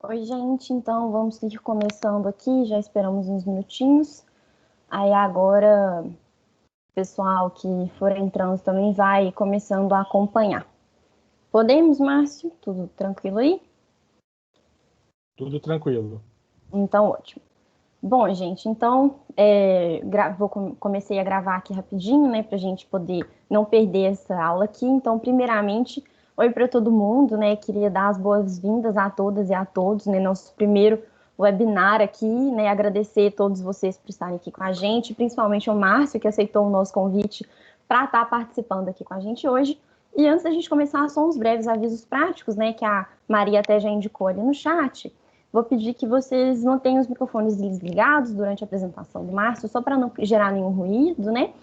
Oi, gente, então vamos ir começando aqui, já esperamos uns minutinhos. Aí agora, o pessoal que for entrando também vai começando a acompanhar. Podemos, Márcio? Tudo tranquilo aí? Tudo tranquilo. Então, ótimo. Bom, gente, então comecei a gravar aqui rapidinho, né, para a gente poder não perder essa aula aqui. Então, primeiramente, oi para todo mundo, né? Queria dar as boas-vindas a todas e a todos, né? Nosso primeiro webinar aqui, né? Agradecer a todos vocês por estarem aqui com a gente, principalmente o Márcio, que aceitou o nosso convite para estar participando aqui com a gente hoje. E antes da gente começar, só uns breves avisos práticos, né? Que a Maria até já indicou ali no chat. Vou pedir que vocês mantenham os microfones desligados durante a apresentação do Márcio, só para não gerar nenhum ruído, né?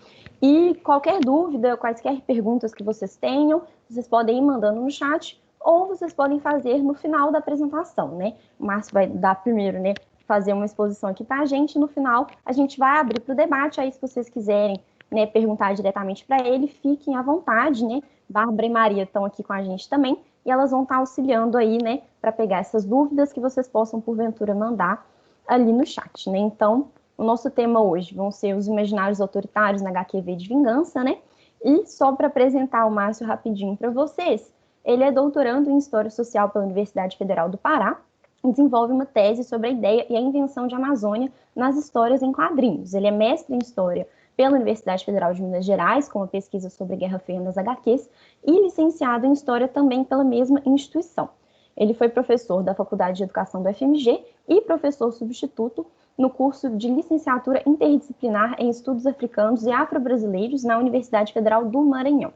E qualquer dúvida, quaisquer perguntas que vocês tenham, vocês podem ir mandando no chat ou vocês podem fazer no final da apresentação, né? O Márcio vai dar primeiro, né? Fazer uma exposição aqui para a gente. No final, a gente vai abrir para o debate. Aí, se vocês quiserem, né, perguntar diretamente para ele, fiquem à vontade, né? Bárbara e Maria estão aqui com a gente também e elas vão estar auxiliando aí, né, para pegar essas dúvidas que vocês possam, porventura, mandar ali no chat, né? Então, o nosso tema hoje vão ser os imaginários autoritários na HQV de Vingança, né? E só para apresentar o Márcio rapidinho para vocês, ele é doutorando em História Social pela Universidade Federal do Pará e desenvolve uma tese sobre a ideia e a invenção de Amazônia nas histórias em quadrinhos. Ele é mestre em História pela Universidade Federal de Minas Gerais, com uma pesquisa sobre a Guerra Fria nas HQs, e licenciado em História também pela mesma instituição. Ele foi professor da Faculdade de Educação do FMG e professor substituto no curso de licenciatura interdisciplinar em Estudos Africanos e Afro-Brasileiros na Universidade Federal do Maranhão.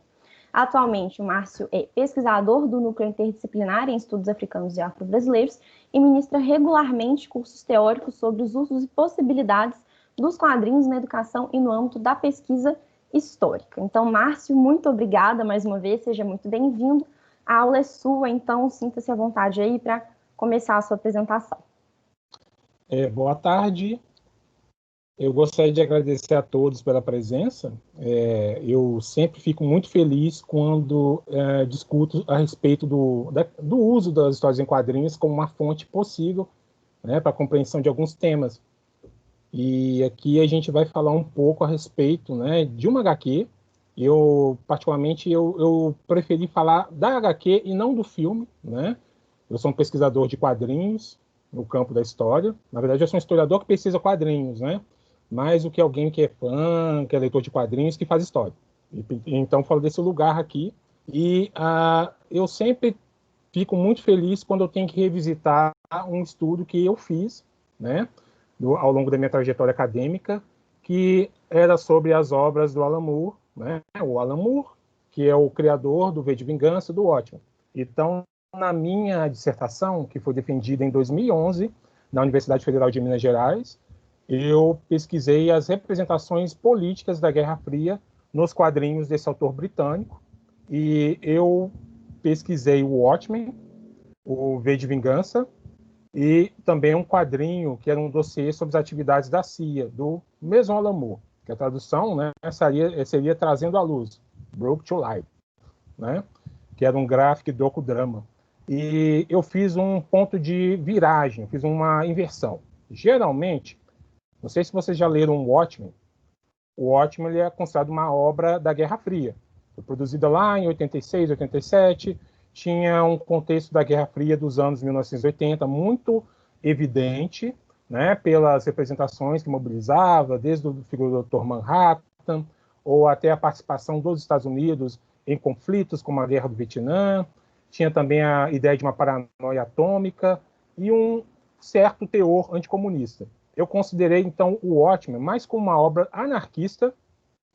Atualmente, o Márcio é pesquisador do Núcleo Interdisciplinar em Estudos Africanos e Afro-Brasileiros e ministra regularmente cursos teóricos sobre os usos e possibilidades dos quadrinhos na educação e no âmbito da pesquisa histórica. Então, Márcio, muito obrigada mais uma vez, seja muito bem-vindo. A aula é sua, então sinta-se à vontade aí para começar a sua apresentação. Boa tarde. Eu gostaria de agradecer a todos pela presença. Eu sempre fico muito feliz quando discuto a respeito do uso das histórias em quadrinhos como uma fonte possível, né, para a compreensão de alguns temas. E aqui a gente vai falar um pouco a respeito, né, de uma HQ. Particularmente, eu preferi falar da HQ e não do filme, né? Eu sou um pesquisador de quadrinhos no campo da história. Na verdade, eu sou um historiador que pesquisa quadrinhos, né? Mais do que alguém que é fã, que é leitor de quadrinhos, que faz história. Então, falo desse lugar aqui. E eu sempre fico muito feliz quando eu tenho que revisitar um estudo que eu fiz, né? Ao longo da minha trajetória acadêmica, que era sobre as obras do Alan Moore, né? O Alan Moore, que é o criador do V de Vingança, do Watchmen. Então, na minha dissertação, que foi defendida em 2011, na Universidade Federal de Minas Gerais, eu pesquisei as representações políticas da Guerra Fria nos quadrinhos desse autor britânico, e eu pesquisei o Watchmen, o V de Vingança, e também um quadrinho que era um dossiê sobre as atividades da CIA, do mesmo Alan Moore, que a tradução, né, seria Trazendo à Luz, Brought to Life, né, que era um gráfico docudrama. E eu fiz um ponto de viragem, fiz uma inversão. Geralmente, não sei se vocês já leram o Watchmen ele é considerado uma obra da Guerra Fria. Foi produzida lá em 86, 87, tinha um contexto da Guerra Fria dos anos 1980 muito evidente, né, pelas representações que mobilizava, desde o figura do Dr. Manhattan, ou até a participação dos Estados Unidos em conflitos como a Guerra do Vietnã. Tinha também a ideia de uma paranoia atômica e um certo teor anticomunista. Eu considerei, então, o Watchmen mais como uma obra anarquista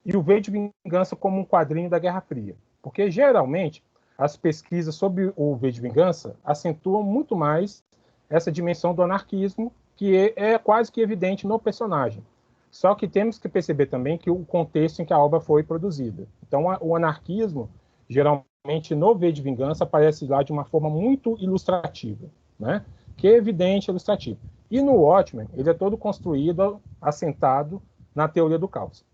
e o V de Vingança como um quadrinho da Guerra Fria. Porque, geralmente, as pesquisas sobre o V de Vingança acentuam muito mais essa dimensão do anarquismo, que é quase que evidente no personagem. Só que temos que perceber também que o contexto em que a obra foi produzida. Então, o anarquismo, geralmente, no V de Vingança, aparece lá de uma forma muito ilustrativa, né? Que é evidente ilustrativo. E no Watchmen, ele é todo construído, assentado na teoria do caos.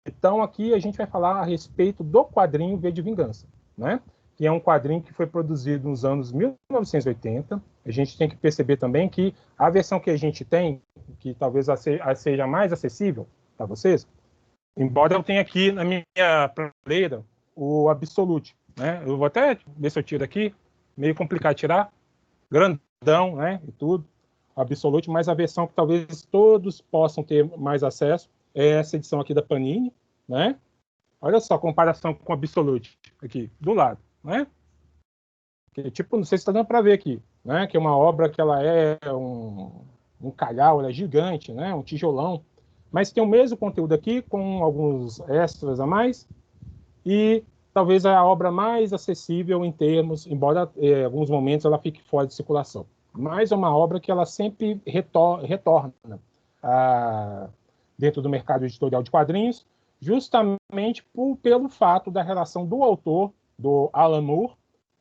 Então, aqui a gente vai falar a respeito do quadrinho V de Vingança, né? Que é um quadrinho que foi produzido nos anos 1980, a gente tem que perceber também que a versão que a gente tem, que talvez seja mais acessível para vocês, embora eu tenha aqui na minha prateleira o Absolute, né? Eu vou até ver se eu tiro aqui, meio complicado tirar, grandão, né? E tudo, Absolute, mas a versão que talvez todos possam ter mais acesso é essa edição aqui da Panini, né? Olha só a comparação com o Absolute aqui, do lado, né? Que, tipo, não sei se está dando para ver aqui, né? Que é uma obra que ela é um calhau, ela é gigante, né? Um tijolão, mas tem o mesmo conteúdo aqui, com alguns extras a mais, e talvez a obra mais acessível em termos, embora em alguns momentos ela fique fora de circulação. Mas é uma obra que ela sempre retorna dentro do mercado editorial de quadrinhos, justamente pelo fato da relação do autor, do Alan Moore,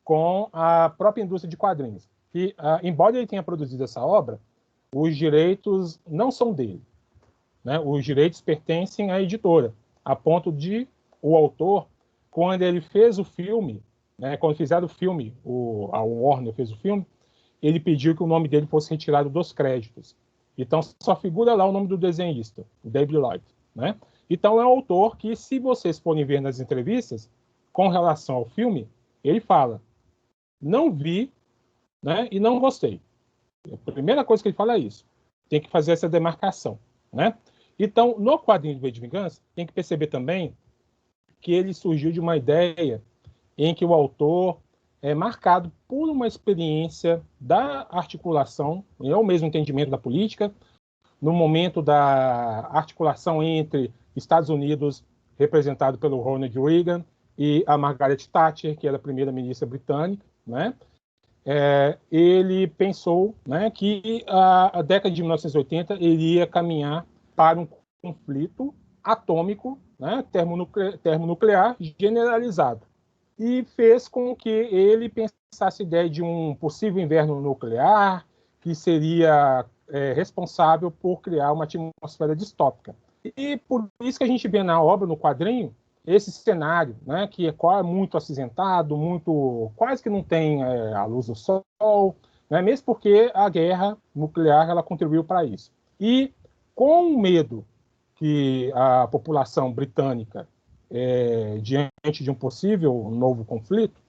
com a própria indústria de quadrinhos. Que, embora ele tenha produzido essa obra, os direitos não são dele, né? Os direitos pertencem à editora, a ponto de o autor, quando ele fez o filme, né, quando fizeram o filme, a Warner fez o filme, ele pediu que o nome dele fosse retirado dos créditos. Então, só figura lá o nome do desenhista, o David Lloyd, né? Então, é um autor que, se vocês forem ver nas entrevistas, com relação ao filme, ele fala, não vi, né, e não gostei. A primeira coisa que ele fala é isso. Tem que fazer essa demarcação, né? Então, no quadrinho do V de Vingança, tem que perceber também que ele surgiu de uma ideia em que o autor é marcado por uma experiência da articulação, e é o mesmo entendimento da política, no momento da articulação entre Estados Unidos, representado pelo Ronald Reagan, e a Margaret Thatcher, que era a primeira-ministra britânica, né? Ele pensou, né, que a década de 1980 iria caminhar para um conflito atômico, né, termonuclear generalizado. E fez com que ele pensasse a ideia de um possível inverno nuclear, que seria responsável por criar uma atmosfera distópica. E por isso que a gente vê na obra, no quadrinho, esse cenário, né, que é muito acinzentado, quase que não tem a luz do sol, né, mesmo porque a guerra nuclear ela contribuiu para isso. E com o medo que a população britânica, diante de um possível novo conflito,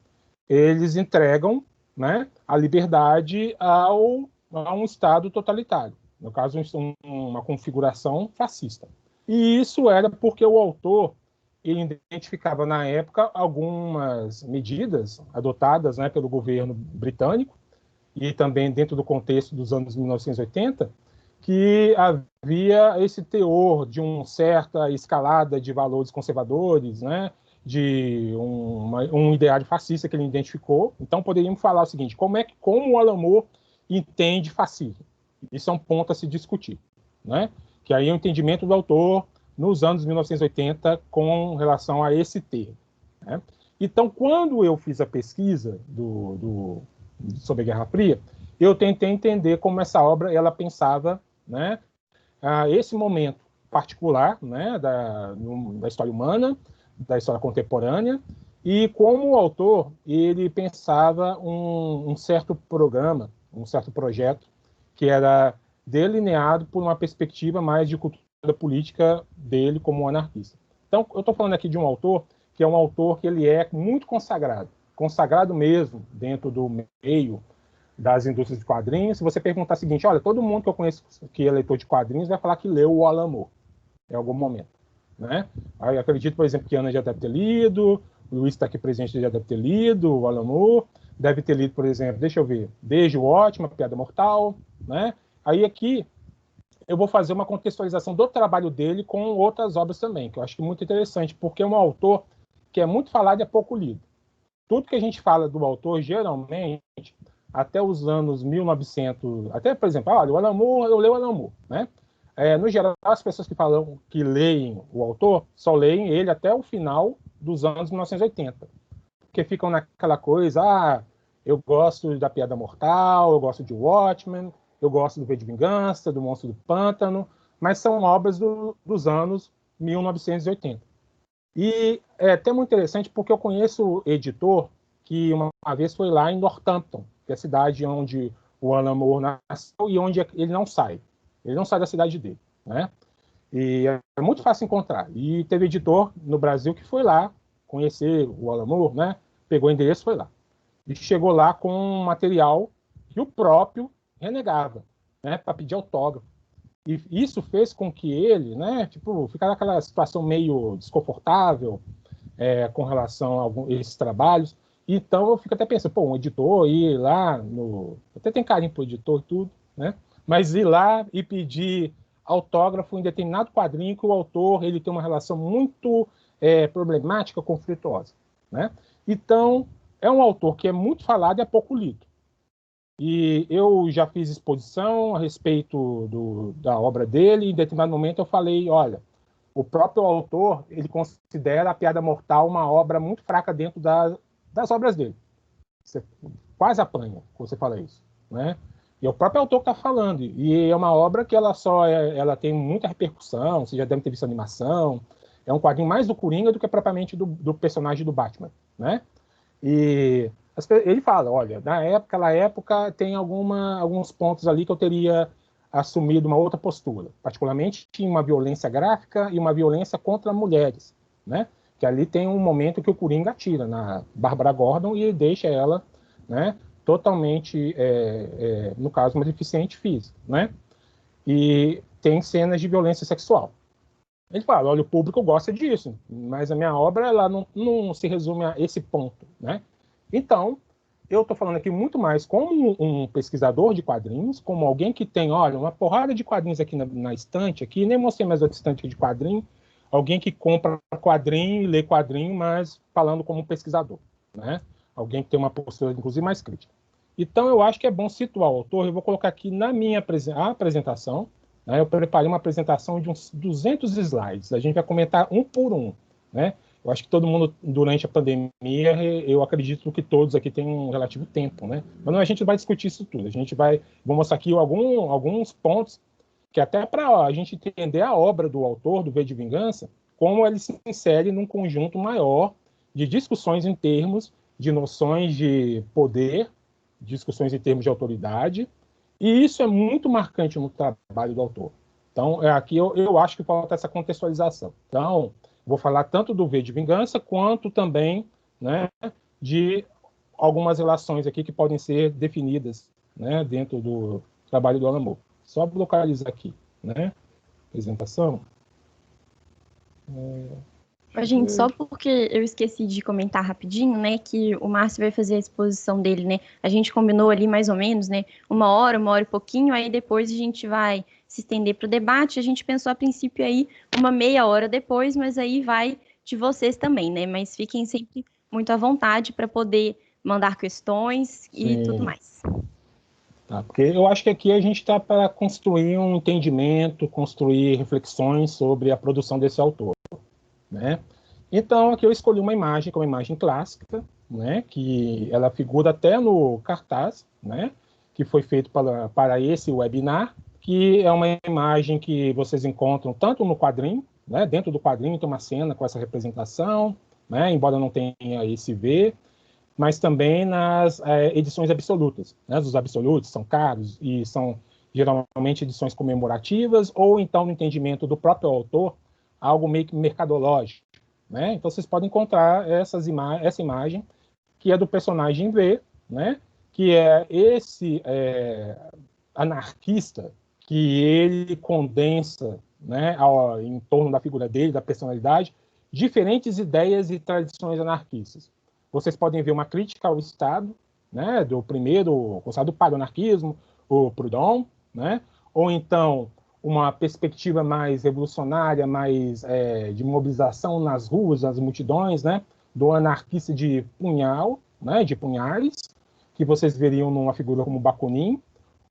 eles entregam, né, a liberdade a um Estado totalitário, no caso, uma configuração fascista. E isso era porque o autor ele identificava, na época, algumas medidas adotadas, né, pelo governo britânico e também dentro do contexto dos anos 1980, que havia esse teor de uma certa escalada de valores conservadores, né, de um ideário fascista que ele identificou. Então, poderíamos falar o seguinte, como o Alan Moore entende fascismo? Isso é um ponto a se discutir, né? Que aí é o entendimento do autor nos anos 1980 com relação a esse termo, né? Então, quando eu fiz a pesquisa sobre a Guerra Fria, eu tentei entender como essa obra ela pensava, né, esse momento particular, né, da história humana, da história contemporânea, e como o autor ele pensava um certo programa, um certo projeto que era delineado por uma perspectiva mais de cultura política dele como anarquista. Então, eu estou falando aqui de um autor que é um autor que ele é muito consagrado mesmo dentro do meio das indústrias de quadrinhos. Se você perguntar o seguinte, olha, todo mundo que eu conheço que é leitor de quadrinhos vai falar que leu o Alan Moore em algum momento, né? Eu acredito, por exemplo, que a Ana já deve ter lido, o Luiz está aqui presente, já deve ter lido o Alan Moore, deve ter lido, por exemplo, deixa eu ver, Desde o Ótimo, A Piada Mortal, né? Aí aqui eu vou fazer uma contextualização do trabalho dele com outras obras também, que eu acho que é muito interessante, porque é um autor que é muito falado e é pouco lido. Tudo que a gente fala do autor, geralmente, até os anos 1900, até, por exemplo, olha, o Alan Moore, eu leio o Alan Moore, né? No geral, as pessoas que leem o autor, só leem ele até o final dos anos 1980, porque ficam naquela coisa, eu gosto da Piada Mortal, eu gosto de Watchmen, eu gosto do V de Vingança, do Monstro do Pântano, mas são obras dos anos 1980. E é até muito interessante porque eu conheço o editor que uma vez foi lá em Northampton, que é a cidade onde o Alan Moore nasceu e onde ele não sai. Ele não sai da cidade dele, né? E é muito fácil encontrar. E teve editor no Brasil que foi lá conhecer o Alan Moore, né? Pegou o endereço e foi lá. E chegou lá com um material que o próprio renegava, né? Para pedir autógrafo. E isso fez com que ele, né? Tipo, ficar naquela situação meio desconfortável com relação a esses trabalhos. Então eu fico até pensando, pô, um editor ir lá no... Até tem carinho pro editor e tudo, né? Mas ir lá e pedir autógrafo em determinado quadrinho que o autor ele tem uma relação muito problemática, conflituosa, né? Então, é um autor que é muito falado e é pouco lido. E eu já fiz exposição a respeito da obra dele, e em determinado momento eu falei, olha, o próprio autor ele considera A Piada Mortal uma obra muito fraca dentro das obras dele. Você quase apanha quando você fala isso, né? E é o próprio autor que está falando. E é uma obra que ela tem muita repercussão, você já deve ter visto a animação. É um quadrinho mais do Coringa do que propriamente do personagem do Batman, né? E ele fala, olha, naquela época tem alguns pontos ali que eu teria assumido uma outra postura. Particularmente tinha uma violência gráfica e uma violência contra mulheres, né? Que ali tem um momento que o Coringa atira na Bárbara Gordon e deixa ela, né, totalmente, no caso, uma deficiente física, né? E tem cenas de violência sexual. Ele fala, olha, o público gosta disso, mas a minha obra ela não se resume a esse ponto, né? Então, eu estou falando aqui muito mais como um pesquisador de quadrinhos, como alguém que tem, olha, uma porrada de quadrinhos aqui na estante, aqui, nem mostrei mais outra estante de quadrinho, alguém que compra quadrinho e lê quadrinho, mas falando como um pesquisador, né? Alguém que tem uma postura, inclusive, mais crítica. Então, eu acho que é bom situar o autor. Eu vou colocar aqui na minha apresentação, né? Eu preparei uma apresentação de uns 200 slides. A gente vai comentar um por um, né? Eu acho que todo mundo, durante a pandemia, eu acredito que todos aqui têm um relativo tempo, né? Mas não, a gente vai discutir isso tudo. Vou mostrar aqui alguns pontos que até para a gente entender a obra do autor, do V de Vingança, como ele se insere num conjunto maior de discussões em termos de noções de poder, discussões em termos de autoridade, e isso é muito marcante no trabalho do autor. Então, aqui eu acho que falta essa contextualização. Então, vou falar tanto do V de Vingança, quanto também, né, de algumas relações aqui que podem ser definidas, né, dentro do trabalho do Alan Moore. Só localizar aqui, né? Apresentação. Gente, só porque eu esqueci de comentar rapidinho, né, que o Márcio vai fazer a exposição dele, né? A gente combinou ali mais ou menos, né, uma hora e pouquinho, aí depois a gente vai se estender para o debate. A gente pensou a princípio aí uma meia hora depois, mas aí vai de vocês também, né? Mas fiquem sempre muito à vontade para poder mandar questões e tudo mais. Tá, porque eu acho que aqui a gente está para construir um entendimento, construir reflexões sobre a produção desse autor, né? Então, aqui eu escolhi uma imagem, que é uma imagem clássica, né? Que ela figura até no cartaz, né? Que foi feito para esse webinar, que é uma imagem que vocês encontram tanto no quadrinho, né? Dentro do quadrinho tem uma cena com essa representação, né? Embora não tenha esse V, mas também nas edições absolutas, né? Os absolutos são caros e são geralmente edições comemorativas, ou então, no entendimento do próprio autor, algo meio que mercadológico, né? Então, vocês podem encontrar essa imagem, que é do personagem V, né? Que é esse anarquista que ele condensa, né, em torno da figura dele, da personalidade, diferentes ideias e tradições anarquistas. Vocês podem ver uma crítica ao Estado, né, do primeiro, considerado para o anarquismo, o Proudhon, né, ou então uma perspectiva mais revolucionária, mais de mobilização nas ruas, nas multidões, né, do anarquista de punhal, né, de punhares, que vocês veriam numa figura como Bakunin,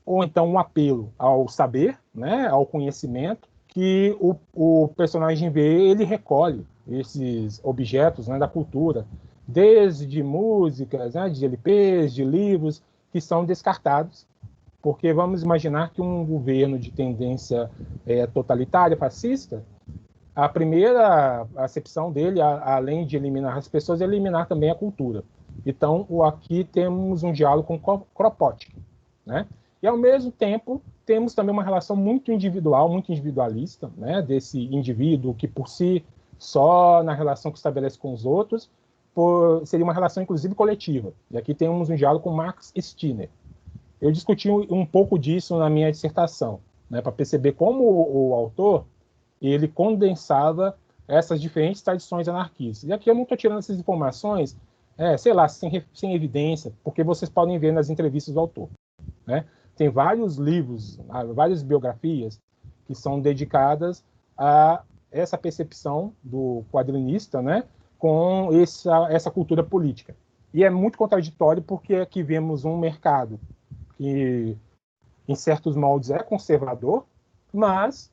ou então um apelo ao saber, né, ao conhecimento, que o personagem vê, ele recolhe esses objetos, né, da cultura, desde músicas, né, de LPs, de livros, que são descartados, porque vamos imaginar que um governo de tendência totalitária, fascista, a primeira acepção dele, além de eliminar as pessoas, é eliminar também a cultura. Então, aqui temos um diálogo com Kropotkin, né? E, ao mesmo tempo, temos também uma relação muito individual, muito individualista, né, desse indivíduo que, por si, só na relação que estabelece com os outros, seria uma relação, inclusive, coletiva. E aqui temos um diálogo com Max Stirner. Eu discuti um pouco disso na minha dissertação, né, para perceber como o autor ele condensava essas diferentes tradições anarquistas. E aqui eu não estou tirando essas informações, sei lá, sem evidência, porque vocês podem ver nas entrevistas do autor, né? Tem vários livros, várias biografias que são dedicadas a essa percepção do quadrinista, né, com essa cultura política. E é muito contraditório porque aqui vemos um mercado que, em certos moldes, é conservador, mas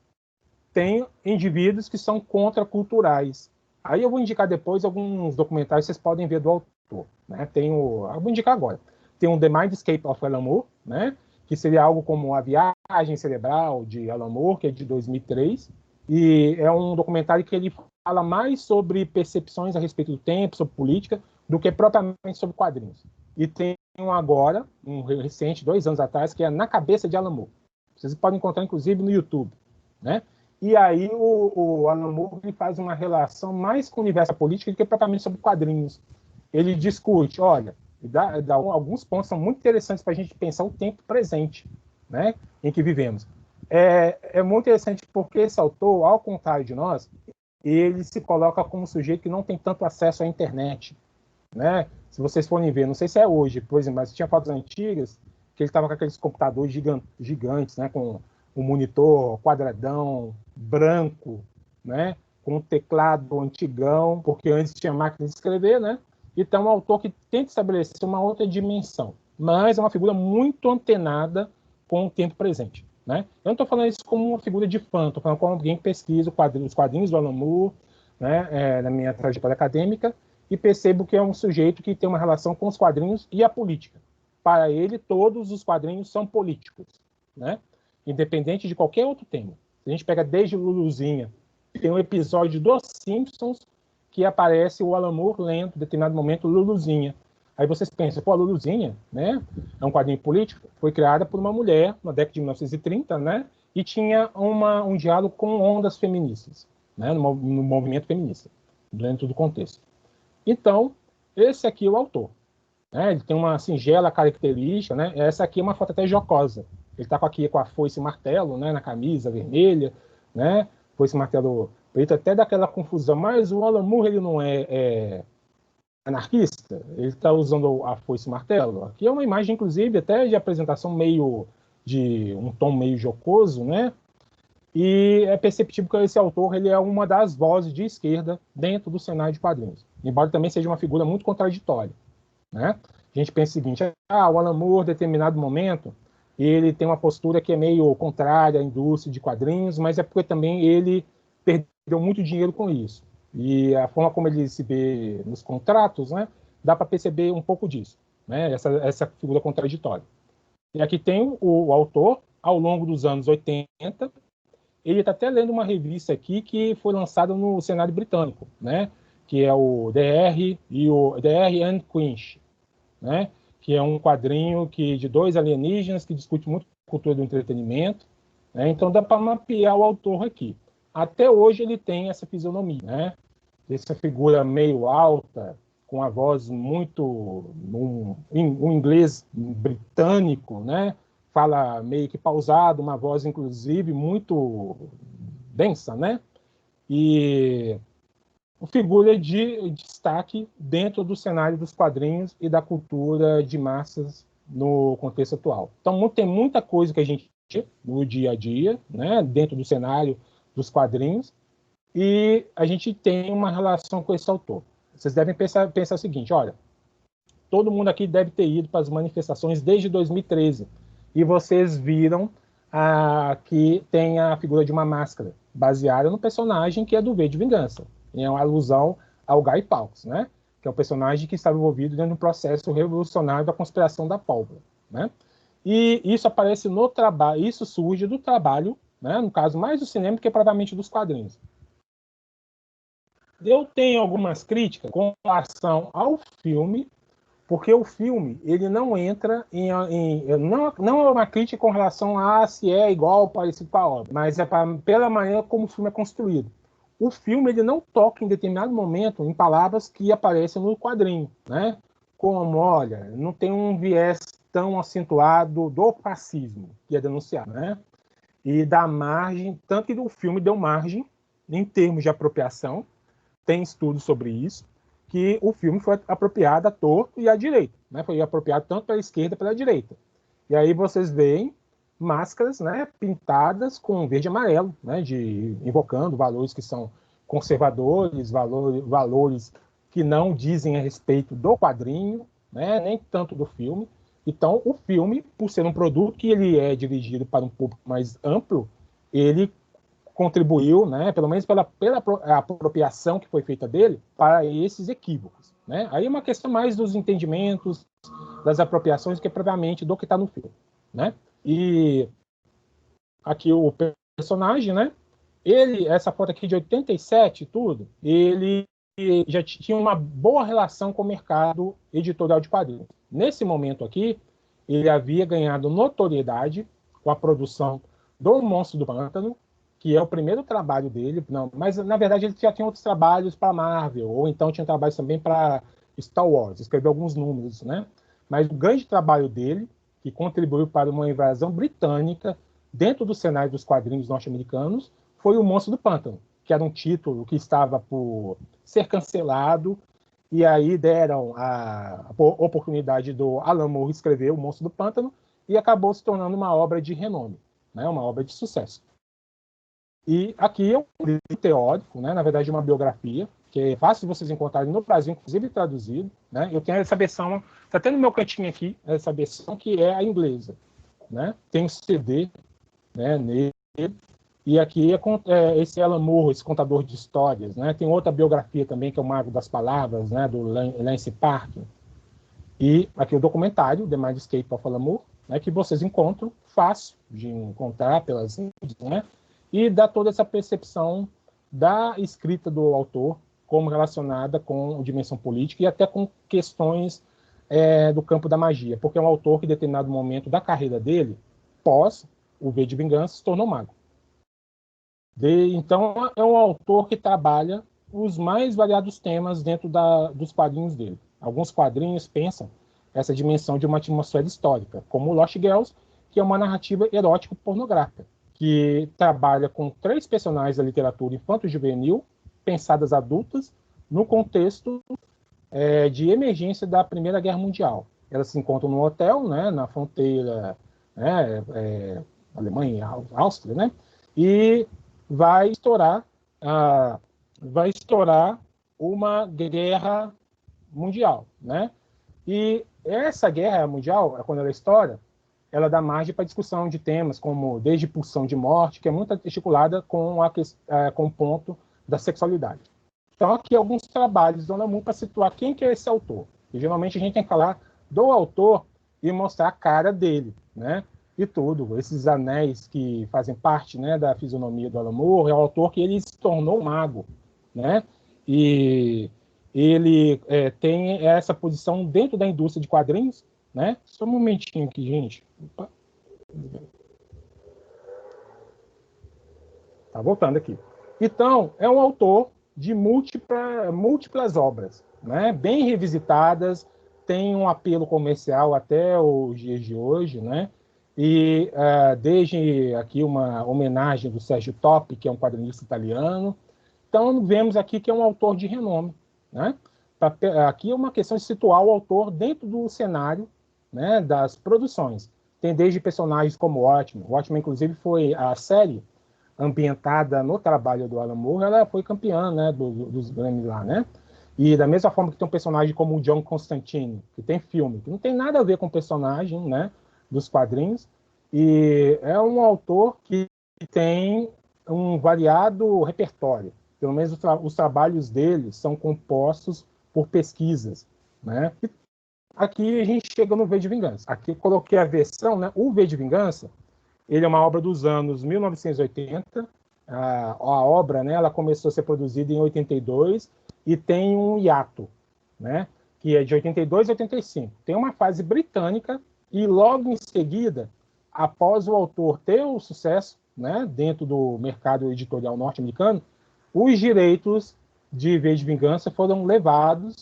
tem indivíduos que são contraculturais. Aí eu vou indicar depois alguns documentários que vocês podem ver do autor, né? Eu vou indicar agora. Tem o The Mindscape of Alan Moore, né? Que seria algo como A Viagem Cerebral de Alan Moore, que é de 2003, e é um documentário que ele fala mais sobre percepções a respeito do tempo, sobre política, do que propriamente sobre quadrinhos. E tem agora, um recente, 2 anos atrás, que é Na Cabeça de Alan Moore. Vocês podem encontrar, inclusive, no YouTube, né? E aí o Alan Moore ele faz uma relação mais com o universo político do que propriamente sobre quadrinhos. Ele discute, olha, dá alguns pontos que são muito interessantes para a gente pensar o tempo presente, né, em que vivemos. É muito interessante porque esse autor, ao contrário de nós, ele se coloca como um sujeito que não tem tanto acesso à internet, né? Se vocês forem ver, não sei se é hoje, por exemplo, mas tinha fotos antigas que ele estava com aqueles computadores gigantes, né, com um monitor quadradão, branco, né, com um teclado antigão, porque antes tinha máquina de escrever, né? Então, é um autor que tenta estabelecer uma outra dimensão, mas é uma figura muito antenada com o tempo presente, né? Eu não estou falando isso como uma figura de fã, estou falando como alguém que pesquisa os quadrinhos do Alan Moore, né, na minha trajetória acadêmica, e percebo que é um sujeito que tem uma relação com os quadrinhos e a política. Para ele, todos os quadrinhos são políticos, né? Independente de qualquer outro tema. Se a gente pega desde Luluzinha, tem um episódio dos Simpsons que aparece o Alan Moore lendo, em determinado momento, Luluzinha. Aí vocês pensam, pô, a Luluzinha, né, é um quadrinho político, foi criada por uma mulher na década de 1930, né, e tinha um diálogo com ondas feministas, né, no movimento feminista, dentro do contexto. Então, esse aqui é o autor. Né, ele tem uma singela característica, né, essa aqui é uma foto até jocosa. Ele está aqui com a foice e martelo, né, na camisa vermelha, né, foice e martelo preto, até daquela confusão. Mas o Alan Moore ele não é anarquista, ele está usando a foice e martelo. Aqui é uma imagem, inclusive, até de apresentação meio de um tom meio jocoso, né? E é perceptível que esse autor ele é uma das vozes de esquerda dentro do cenário de quadrinhos, embora também seja uma figura muito contraditória, né? A gente pensa o seguinte, o Alan Moore, em determinado momento, ele tem uma postura que é meio contrária à indústria de quadrinhos, mas é porque também ele perdeu muito dinheiro com isso. E a forma como ele se vê nos contratos, né, dá para perceber um pouco disso, né, essa figura contraditória. E aqui tem o autor, ao longo dos anos 80, ele está até lendo uma revista aqui que foi lançada no cenário britânico, né, que é o DR e o DR and Quinch, né, que é um quadrinho de 2 alienígenas que discute muito a cultura do entretenimento, né, então dá para mapear o autor aqui. Até hoje ele tem essa fisionomia, né, essa figura meio alta, com a voz muito um inglês britânico, né, fala meio que pausado, uma voz inclusive muito densa, né, e figura de destaque dentro do cenário dos quadrinhos e da cultura de massas no contexto atual. Então, tem muita coisa que a gente no dia a dia, né, dentro do cenário dos quadrinhos, e a gente tem uma relação com esse autor. Vocês devem pensar o seguinte, olha, todo mundo aqui deve ter ido para as manifestações desde 2013, e vocês viram que tem a figura de uma máscara, baseada no personagem que é do V de Vingança. É uma alusão ao Guy Fawkes, né? Que é o personagem que estava envolvido dentro do processo revolucionário da conspiração da pólvora, né? E isso aparece no trabalho, isso surge do trabalho, né? No caso mais do cinema que propriamente dos quadrinhos. Eu tenho algumas críticas com relação ao filme, Porque o filme, ele não entra não é uma crítica com relação a se é igual ou parecido com a obra, mas é pela maneira como o filme é construído. O filme, ele não toca em determinado momento em palavras que aparecem no quadrinho, né? Como, olha, não tem um viés tão acentuado do fascismo que é denunciado, né? E dá margem, tanto que o filme deu margem em termos de apropriação, tem estudos sobre isso, que o filme foi apropriado à torto e à direita, né? Foi apropriado tanto pela esquerda quanto pela direita. E aí vocês veem máscaras, né, pintadas com verde e amarelo, né, invocando valores que são conservadores, valores que não dizem a respeito do quadrinho, né, nem tanto do filme. Então, o filme, por ser um produto que ele é dirigido para um público mais amplo, ele contribuiu, né, pelo menos pela apropriação que foi feita dele, para esses equívocos. Né? Aí é uma questão mais dos entendimentos, das apropriações, que é propriamente do que está no filme. Né? E aqui o personagem, né? Essa foto aqui de 87 tudo, ele já tinha uma boa relação com o mercado editorial de quadrinhos. Nesse momento aqui, ele havia ganhado notoriedade com a produção do Monstro do Pântano, que é o primeiro trabalho dele, não, mas na verdade ele já tinha outros trabalhos para Marvel, ou então tinha trabalhos também para Star Wars, escreveu alguns números, né? Mas o grande trabalho dele, que contribuiu para uma invasão britânica dentro do cenário dos quadrinhos norte-americanos, foi o Monstro do Pântano, que era um título que estava por ser cancelado, e aí deram a oportunidade do Alan Moore escrever o Monstro do Pântano, e acabou se tornando uma obra de renome, né? Uma obra de sucesso. E aqui é um livro teórico, né? Na verdade, uma biografia, que é fácil de vocês encontrarem no Brasil, inclusive traduzido. Né? Eu tenho essa versão, está até no meu cantinho aqui, essa versão que é a inglesa. Né? Tem um CD, né, nele, e aqui é esse Alan Moore, esse contador de histórias. Né? Tem outra biografia também, que é o Mago das Palavras, né, do Lance Parkin. E aqui o documentário, The Mindscape of Alan Moore, né, que vocês encontram, fácil de encontrar pelas mídias, né? E dá toda essa percepção da escrita do autor como relacionada com a dimensão política e até com questões do campo da magia, porque é um autor que, em determinado momento da carreira dele, pós o V de Vingança, se tornou mago. Então, é um autor que trabalha os mais variados temas dentro dos quadrinhos dele. Alguns quadrinhos pensam essa dimensão de uma atmosfera histórica, como Lost Girls, que é uma narrativa erótico-pornográfica, que trabalha com 3 personagens da literatura infanto-juvenil, pensadas adultas, no contexto de emergência da Primeira Guerra Mundial. Elas se encontram num hotel, né, na fronteira, né, Alemanha e Áustria, né, e vai estourar uma guerra mundial, né? E essa guerra mundial, quando ela estoura, ela dá margem para discussão de temas como desde pulsão de morte, que é muito articulada com o ponto da sexualidade. Então, aqui alguns trabalhos do Alan Moore para situar quem que é esse autor. E, geralmente a gente tem que falar do autor e mostrar a cara dele, né? E tudo. Esses anéis que fazem parte, né, da fisionomia do Alan Moore, é o autor que ele se tornou mago, né? E ele tem essa posição dentro da indústria de quadrinhos, né? Só um momentinho aqui, gente. Opa. Tá voltando aqui. Então, é um autor de múltiplas obras, né? Bem revisitadas, tem um apelo comercial até os dias de hoje, né? E desde aqui uma homenagem do Sérgio Topi, que é um quadrinista italiano. Então, vemos aqui que é um autor de renome, né? Aqui é uma questão de situar o autor dentro do cenário, né, das produções. Tem desde personagens como Watchmen. Watchmen, inclusive, foi a série ambientada no trabalho do Alan Moore, ela foi campeã, né, dos Grammys lá, né? E da mesma forma que tem um personagem como o John Constantine, que tem filme, que não tem nada a ver com o personagem, né, dos quadrinhos, e é um autor que tem um variado repertório. Pelo menos os trabalhos dele são compostos por pesquisas, né? E aqui a gente chega no V de Vingança. Aqui eu coloquei a versão, né? O V de Vingança, ele é uma obra dos anos 1980. A obra, né, ela começou a ser produzida em 82 e tem um hiato, né? que é de 82 a 85. Tem uma fase britânica e logo em seguida, após o autor ter o sucesso, né, dentro do mercado editorial norte-americano, os direitos de V de Vingança foram levados,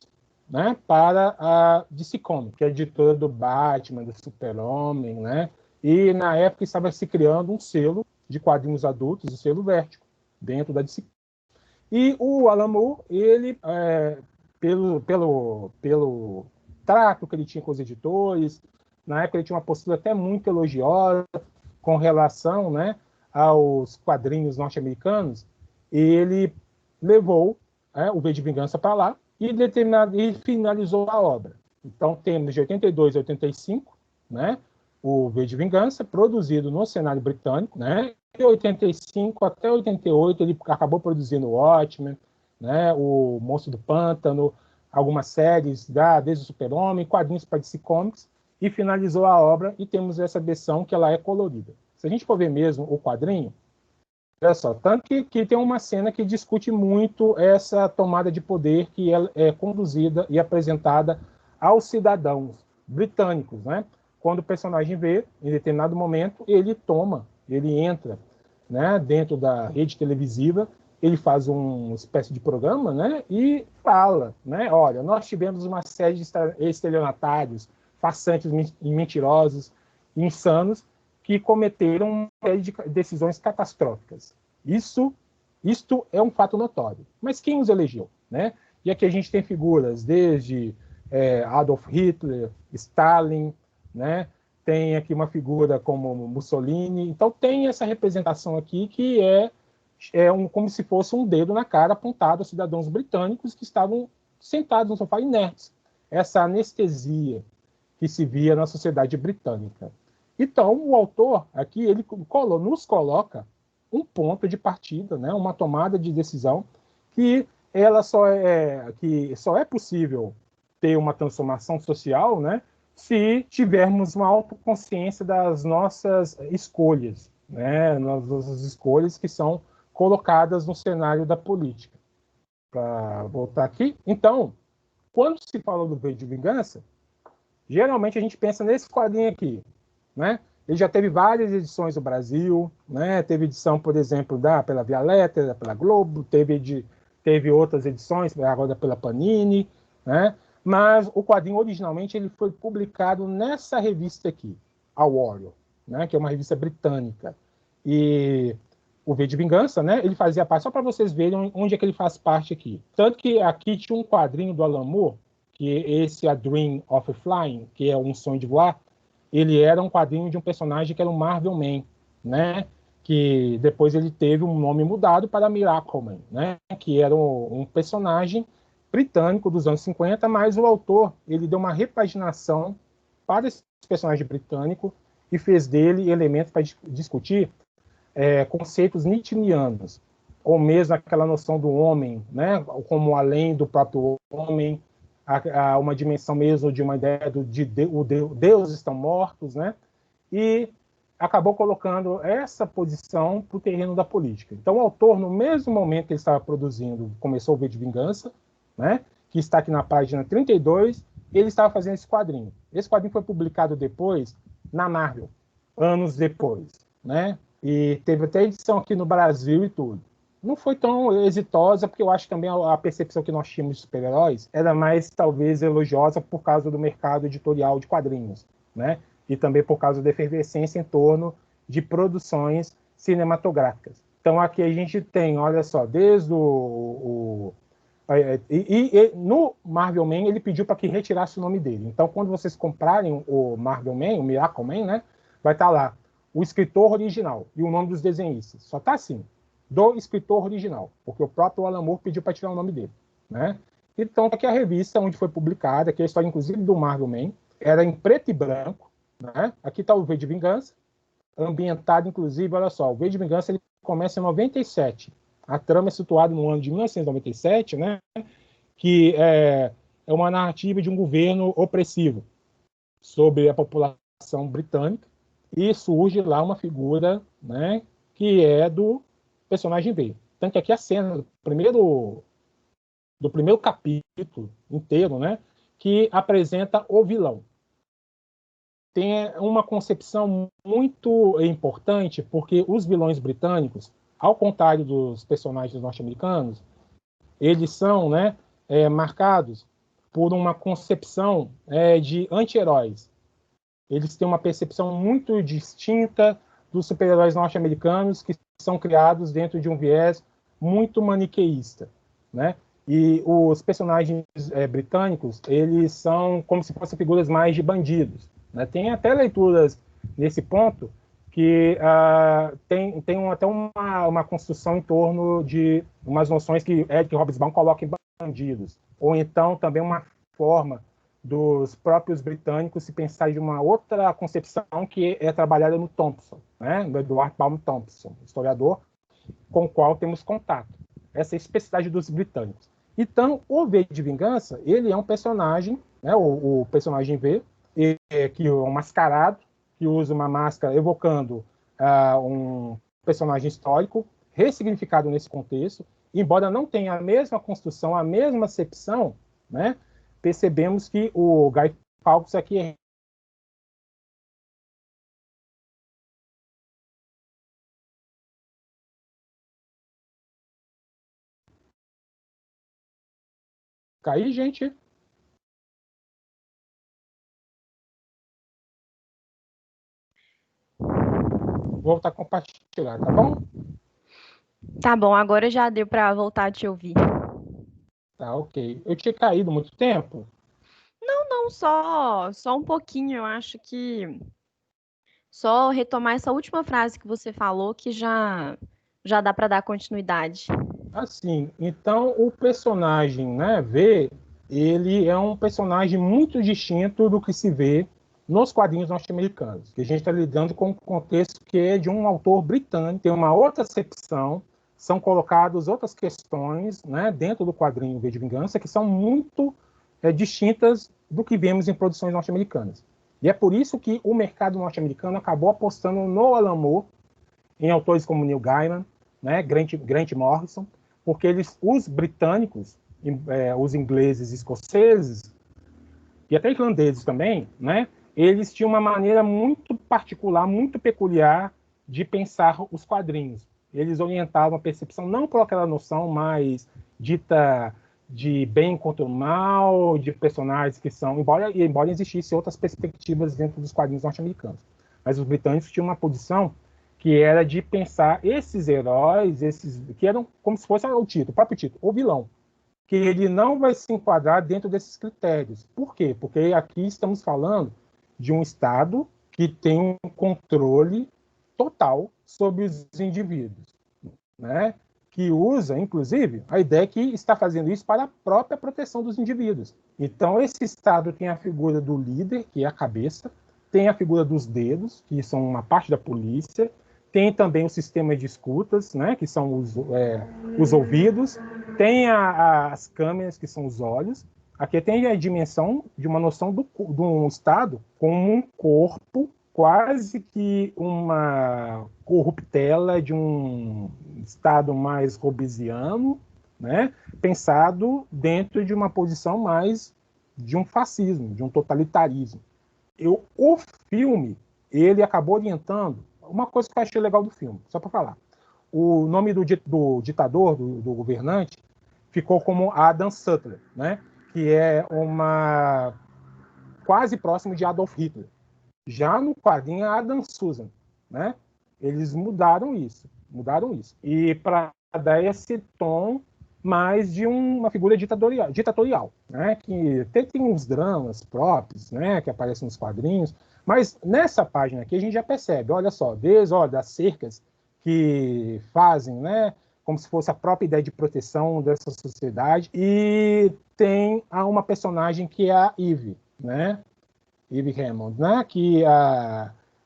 né, para a DC Comics, que é a editora do Batman, do Super-Homem, né, e na época estava se criando um selo de quadrinhos adultos, o selo Vertigo, dentro da DC. E o Alan Moore, ele, pelo trato que ele tinha com os editores, na época ele tinha uma postura até muito elogiosa com relação, né, aos quadrinhos norte-americanos, e ele levou o V de Vingança para lá e finalizou a obra. Então, temos de 82 a 85, né, o V de Vingança, produzido no cenário britânico, né, de 85 até 88, ele acabou produzindo o Watchmen, né, o Monstro do Pântano, algumas séries, desde o Super-Homem, quadrinhos para DC Comics, e finalizou a obra, e temos essa versão que ela é colorida. Se a gente for ver mesmo o quadrinho, olha só, tanto que tem uma cena que discute muito essa tomada de poder que é conduzida e apresentada aos cidadãos britânicos, né? Quando o personagem vê, em determinado momento, ele entra, né, dentro da rede televisiva, ele faz uma espécie de programa, né, e fala, né, olha, nós tivemos uma série de estelionatários, farsantes e mentirosos, insanos, que cometeram uma série de decisões catastróficas. Isto é um fato notório. Mas quem os elegeu, né? E aqui a gente tem figuras desde Adolf Hitler, Stalin, né? Tem aqui uma figura como Mussolini. Então tem essa representação aqui que como se fosse um dedo na cara apontado a cidadãos britânicos que estavam sentados no sofá inertes. Essa anestesia que se via na sociedade britânica. Então, o autor aqui ele nos coloca um ponto de partida, né, uma tomada de decisão que só é possível ter uma transformação social, né, se tivermos uma autoconsciência das nossas escolhas, né, nossas escolhas que são colocadas no cenário da política. Para voltar aqui, então, quando se fala do V de Vingança, geralmente a gente pensa nesse quadrinho aqui, né? Ele já teve várias edições no Brasil, né? Teve edição, por exemplo, pela Via Lettera, pela Globo, teve outras edições, agora pela Panini, né? Mas o quadrinho originalmente ele foi publicado nessa revista aqui, a Warrior, né? Que é uma revista britânica. E o V de Vingança, né? Ele fazia parte, só para vocês verem onde é que ele faz parte aqui. Tanto que aqui tinha um quadrinho do Alan Moore, que esse A Dream of Flying, que é um sonho de voar, ele era um quadrinho de um personagem que era o Marvel Man, né? Que depois ele teve um nome mudado para Miracle Man, né? Que era um personagem britânico dos anos 50, mas o autor ele deu uma repaginação para esse personagem britânico e fez dele elementos para discutir conceitos nietzscheanos, ou mesmo aquela noção do homem, né? Como além do próprio homem, a uma dimensão mesmo de uma ideia de deuses estão mortos, né? E acabou colocando essa posição para o terreno da política. Então, o autor, no mesmo momento que ele estava produzindo, começou o V de Vingança, né? Que está aqui na página 32, ele estava fazendo esse quadrinho. Esse quadrinho foi publicado depois na Marvel, anos depois, né? E teve até edição aqui no Brasil e tudo. Não foi tão exitosa, porque eu acho que também a percepção que nós tínhamos de super-heróis era mais, talvez, elogiosa por causa do mercado editorial de quadrinhos, né? E também por causa da efervescência em torno de produções cinematográficas. Então, aqui a gente tem, olha só, desde no Marvel Man, ele pediu para que retirasse o nome dele. Então, quando vocês comprarem o Marvel Man, o Miracle Man, né? Vai estar lá o escritor original e o nome dos desenhistas. Só está assim, do escritor original, porque o próprio Alan Moore pediu para tirar o nome dele, né? Então, aqui a revista onde foi publicada, que é a história, inclusive, do Marvel Man, era em preto e branco, né? Aqui está o V de Vingança, ambientado, inclusive, olha só, o V de Vingança ele começa em 97. A trama é situada no ano de 1997, né? Que é uma narrativa de um governo opressivo sobre a população britânica, e surge lá uma figura, né, que é do personagem V. Tanto que aqui a cena do primeiro capítulo inteiro, né, que apresenta o vilão. Tem uma concepção muito importante, porque os vilões britânicos, ao contrário dos personagens norte-americanos, eles são, né, marcados por uma concepção de anti-heróis. Eles têm uma percepção muito distinta dos super-heróis norte-americanos, que são criados dentro de um viés muito maniqueísta, né? E os personagens britânicos, eles são como se fossem figuras mais de bandidos, né? Tem até leituras nesse ponto que tem até uma construção em torno de umas noções que Eric Hobsbawm coloca em bandidos, ou então também uma forma dos próprios britânicos se pensar de uma outra concepção que é trabalhada no Thompson, né? No Edward Palmer Thompson, historiador com o qual temos contato. Essa é a especificidade dos britânicos. Então, o V de Vingança, ele é um personagem, né, o personagem V, que é um mascarado, que usa uma máscara evocando um personagem histórico, ressignificado nesse contexto, embora não tenha a mesma construção, a mesma acepção, né, percebemos que o Guy Fawkes aqui é cair, gente. Vou voltar a compartilhar, tá bom? Tá bom, agora já deu para voltar a te ouvir. Tá, ok. Eu tinha caído muito tempo? Não, só um pouquinho, eu acho que só retomar essa última frase que você falou que já dá para dar continuidade. Assim, então o personagem, né, V, ele é um personagem muito distinto do que se vê nos quadrinhos norte-americanos, que a gente está lidando com um contexto que é de um autor britânico, tem uma outra acepção, são colocadas outras questões, né, dentro do quadrinho V de Vingança que são muito distintas do que vemos em produções norte-americanas. E é por isso que o mercado norte-americano acabou apostando no Alan Moore, em autores como Neil Gaiman, né, Grant Morrison, porque os britânicos, os ingleses, escoceses e até irlandeses também, né, eles tinham uma maneira muito particular, muito peculiar de pensar os quadrinhos. Eles orientavam a percepção não por aquela noção mais dita de bem contra o mal, de personagens que são, embora existissem outras perspectivas dentro dos quadrinhos norte-americanos, mas os britânicos tinham uma posição que era de pensar esses heróis, que eram como se fosse o próprio título, o vilão, que ele não vai se enquadrar dentro desses critérios. Por quê? Porque aqui estamos falando de um Estado que tem um controle total sobre os indivíduos, né? Que usa, inclusive, a ideia que está fazendo isso para a própria proteção dos indivíduos. Então, esse Estado tem a figura do líder, que é a cabeça, tem a figura dos dedos, que são uma parte da polícia, tem também o sistema de escutas, né, que são os ouvidos, tem as câmeras, que são os olhos. Aqui tem a dimensão de uma noção de um Estado como um corpo, quase que uma corruptela de um Estado mais hobbesiano, né, pensado dentro de uma posição mais de um fascismo, de um totalitarismo. O filme, ele acabou orientando uma coisa que eu achei legal do filme, só para falar. O nome do ditador, do governante, ficou como Adam Sutler, né? Que é uma quase próximo de Adolf Hitler. Já no quadrinho, Adam Susan, né? Eles mudaram isso. E para dar esse tom mais de uma figura ditatorial, né? Que tem uns dramas próprios, né? Que aparecem nos quadrinhos. Mas nessa página aqui a gente já percebe, olha só, desde das cercas que fazem, né? Como se fosse a própria ideia de proteção dessa sociedade. E tem uma personagem que é a Eve, né? Eve Hammond, né? Que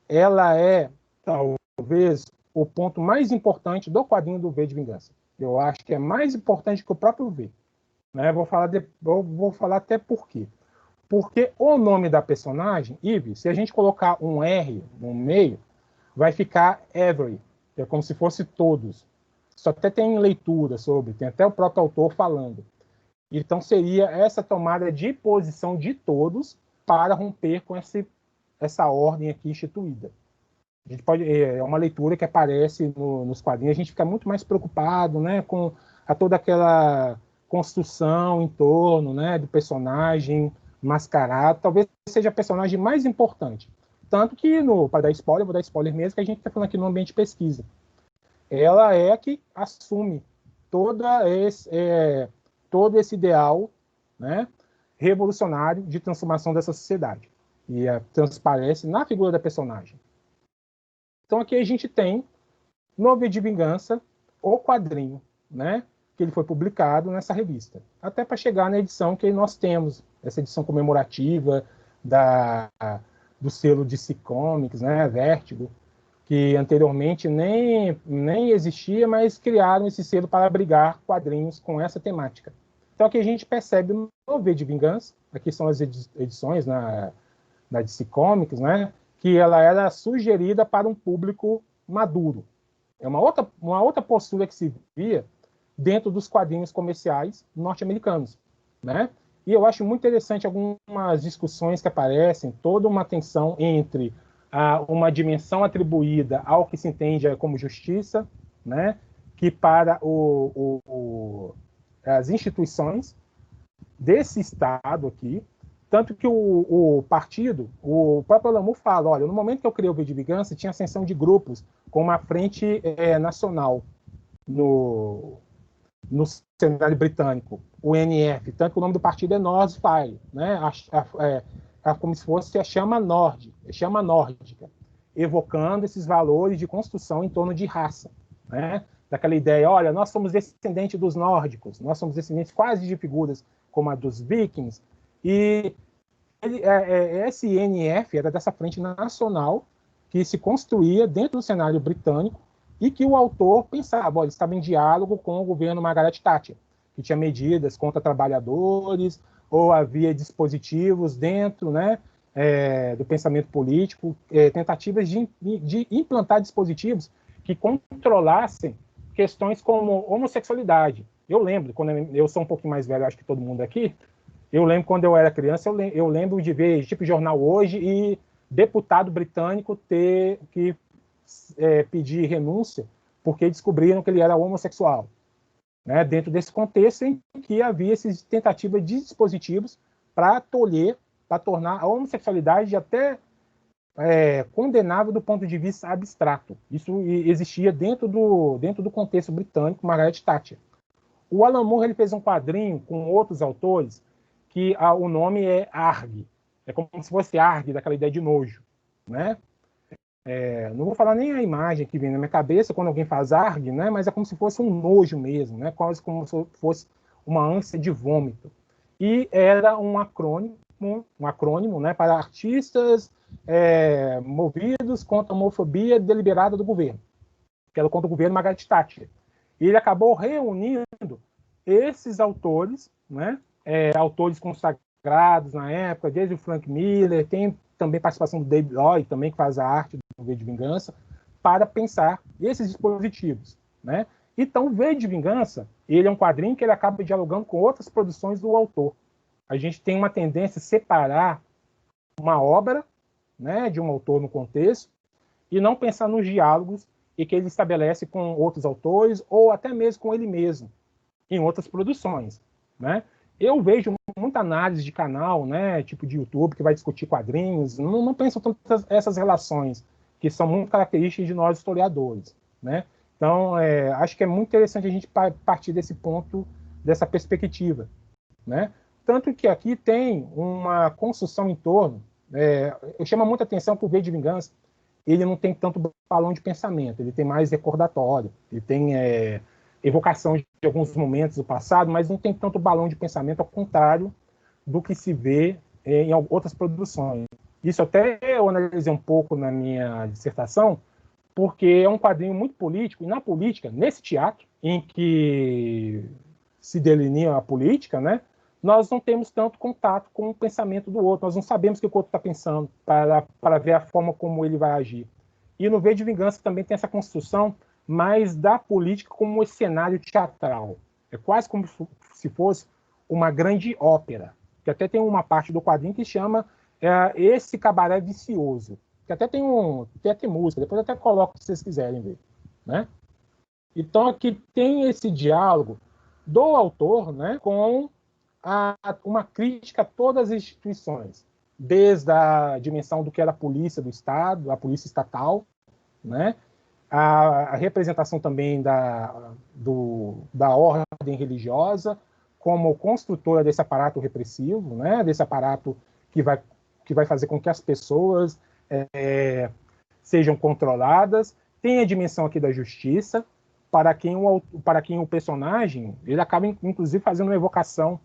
ela é talvez o ponto mais importante do quadrinho do V de Vingança. Eu acho que é mais importante que o próprio V. Né? Vou falar até por quê. Porque o nome da personagem, Eve, se a gente colocar um R no meio, vai ficar Every, que é como se fosse todos. Isso até tem leitura sobre, tem até o próprio autor falando. Então, seria essa tomada de posição de todos para romper com essa ordem aqui instituída. A gente pode, é uma leitura que aparece nos quadrinhos, a gente fica muito mais preocupado, né, com toda aquela construção em torno, né, do personagem mascarado, talvez seja a personagem mais importante. Tanto que, para dar spoiler, vou dar spoiler mesmo, que a gente está falando aqui no ambiente de pesquisa. Ela é a que assume todo esse ideal, né, revolucionário de transformação dessa sociedade. E transparece na figura da personagem. Então aqui a gente tem, no V de Vingança, o quadrinho, né, que ele foi publicado nessa revista. Até para chegar na edição que nós temos, essa edição comemorativa do selo DC Comics, né, Vértigo, que anteriormente nem existia, mas criaram esse selo para abrigar quadrinhos com essa temática. Então aqui a gente percebe no V de Vingança, aqui são as edições na DC Comics, né, que ela era sugerida para um público maduro. É uma outra postura que se via dentro dos quadrinhos comerciais norte-americanos, né? E eu acho muito interessante algumas discussões que aparecem, toda uma tensão entre uma dimensão atribuída ao que se entende como justiça, né? Que para as instituições desse Estado aqui, tanto que o partido, o próprio Lamour fala, olha, no momento que eu criei o V de Vingança, tinha ascensão de grupos com uma frente nacional no cenário britânico, o NF, tanto que o nome do partido é North Fire, né? Como se fosse a chama nórdica, evocando esses valores de construção em torno de raça, né? Daquela ideia, olha, nós somos descendentes dos nórdicos, nós somos descendentes quase de figuras como a dos vikings, e esse NF era dessa frente nacional que se construía dentro do cenário britânico e que o autor pensava, olha, estava em diálogo com o governo Margaret Thatcher, que tinha medidas contra trabalhadores, ou havia dispositivos dentro, né, do pensamento político, tentativas de implantar dispositivos que controlassem questões como homossexualidade. Eu lembro, quando eu sou um pouquinho mais velho, acho que todo mundo aqui, eu lembro quando eu era criança, eu lembro de ver tipo jornal Hoje e deputado britânico ter que pedir renúncia porque descobriram que ele era homossexual, né? Dentro desse contexto em que havia essas tentativas de dispositivos para tornar a homossexualidade até condenável do ponto de vista abstrato. Isso existia dentro do contexto britânico, Margaret Thatcher. O Alan Moore ele fez um quadrinho com outros autores que o nome é ARG. É como se fosse ARG, daquela ideia de nojo, né? Não vou falar nem a imagem que vem na minha cabeça quando alguém faz ARG, né? Mas é como se fosse um nojo mesmo, né? Quase como se fosse uma ânsia de vômito. E era um acrônimo, né, para artistas movidos contra a homofobia deliberada do governo, que era contra o governo Margaret Thatcher. E ele acabou reunindo esses autores, né, autores consagrados na época, desde o Frank Miller, tem também participação do David Lloyd, também que faz a arte do V de Vingança, para pensar esses dispositivos, né? Então, o V de Vingança, ele é um quadrinho que ele acaba dialogando com outras produções do autor. A gente tem uma tendência a separar uma obra, né, de um autor no contexto e não pensar nos diálogos e que ele estabelece com outros autores ou até mesmo com ele mesmo em outras produções, né? Eu vejo muita análise de canal, né, tipo de YouTube, que vai discutir quadrinhos, não penso tanto essas relações, que são muito características de nós historiadores, né? Então, acho que é muito interessante a gente partir desse ponto, dessa perspectiva, né? Tanto que aqui tem uma construção em torno, eu chamo muita atenção para o V de Vingança, ele não tem tanto balão de pensamento, ele tem mais recordatório, ele tem evocação de alguns momentos do passado, mas não tem tanto balão de pensamento, ao contrário do que se vê em outras produções. Isso até eu analisei um pouco na minha dissertação, porque é um quadrinho muito político, e na política, nesse teatro, em que se delinea a política, né, nós não temos tanto contato com o pensamento do outro, nós não sabemos o que o outro está pensando para ver a forma como ele vai agir. E no V de Vingança também tem essa construção mais da política como um cenário teatral. É quase como se fosse uma grande ópera, que até tem uma parte do quadrinho que chama Esse Cabaré Vicioso, que até tem música, depois eu até coloco se vocês quiserem ver, né? Então aqui tem esse diálogo do autor, né, com uma crítica a todas as instituições, desde a dimensão do que era a polícia do Estado, a polícia estatal, né, a representação também da ordem religiosa como construtora desse aparato repressivo, né, desse aparato que vai fazer com que as pessoas sejam controladas. Tem a dimensão aqui da justiça, para quem o personagem, ele acaba, inclusive, fazendo uma evocação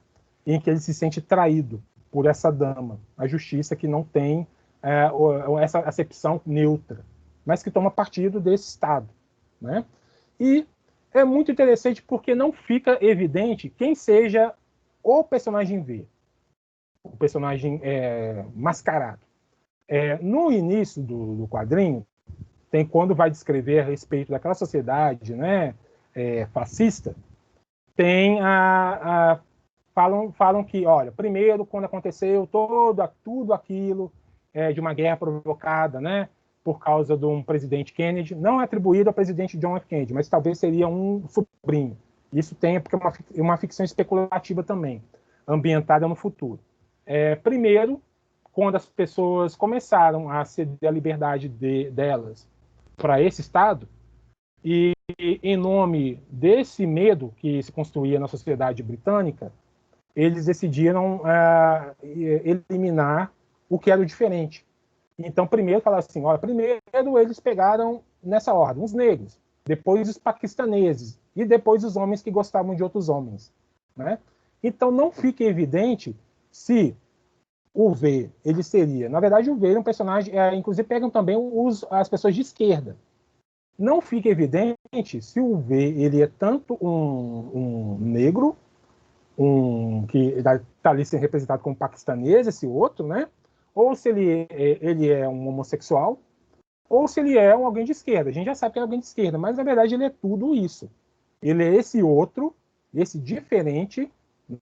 em que ele se sente traído por essa dama, a justiça que não tem essa acepção neutra, mas que toma partido desse Estado, né? E é muito interessante porque não fica evidente quem seja o personagem V, o personagem mascarado. No início do quadrinho, tem quando vai descrever a respeito daquela sociedade, né, fascista, tem falam que, olha, primeiro, quando aconteceu tudo aquilo de uma guerra provocada, né, por causa de um presidente Kennedy, não atribuído ao presidente John F. Kennedy, mas talvez seria um sobrinho. Isso tem, porque é uma ficção especulativa também, ambientada no futuro. Primeiro, quando as pessoas começaram a ceder a liberdade delas para esse Estado, e em nome desse medo que se construía na sociedade britânica, eles decidiram eliminar o que era o diferente. Então, primeiro, falar assim, olha, primeiro eles pegaram nessa ordem os negros, depois os paquistaneses, e depois os homens que gostavam de outros homens, né? Então, não fica evidente se o V, ele seria... Na verdade, o V é um personagem... inclusive, pegam também as pessoas de esquerda. Não fica evidente se o V, ele é tanto um negro, que está ali sendo representado como paquistanês, esse outro, né? Ou se ele é um homossexual, ou se ele é alguém de esquerda. A gente já sabe que é alguém de esquerda, mas, na verdade, ele é tudo isso. Ele é esse outro, esse diferente,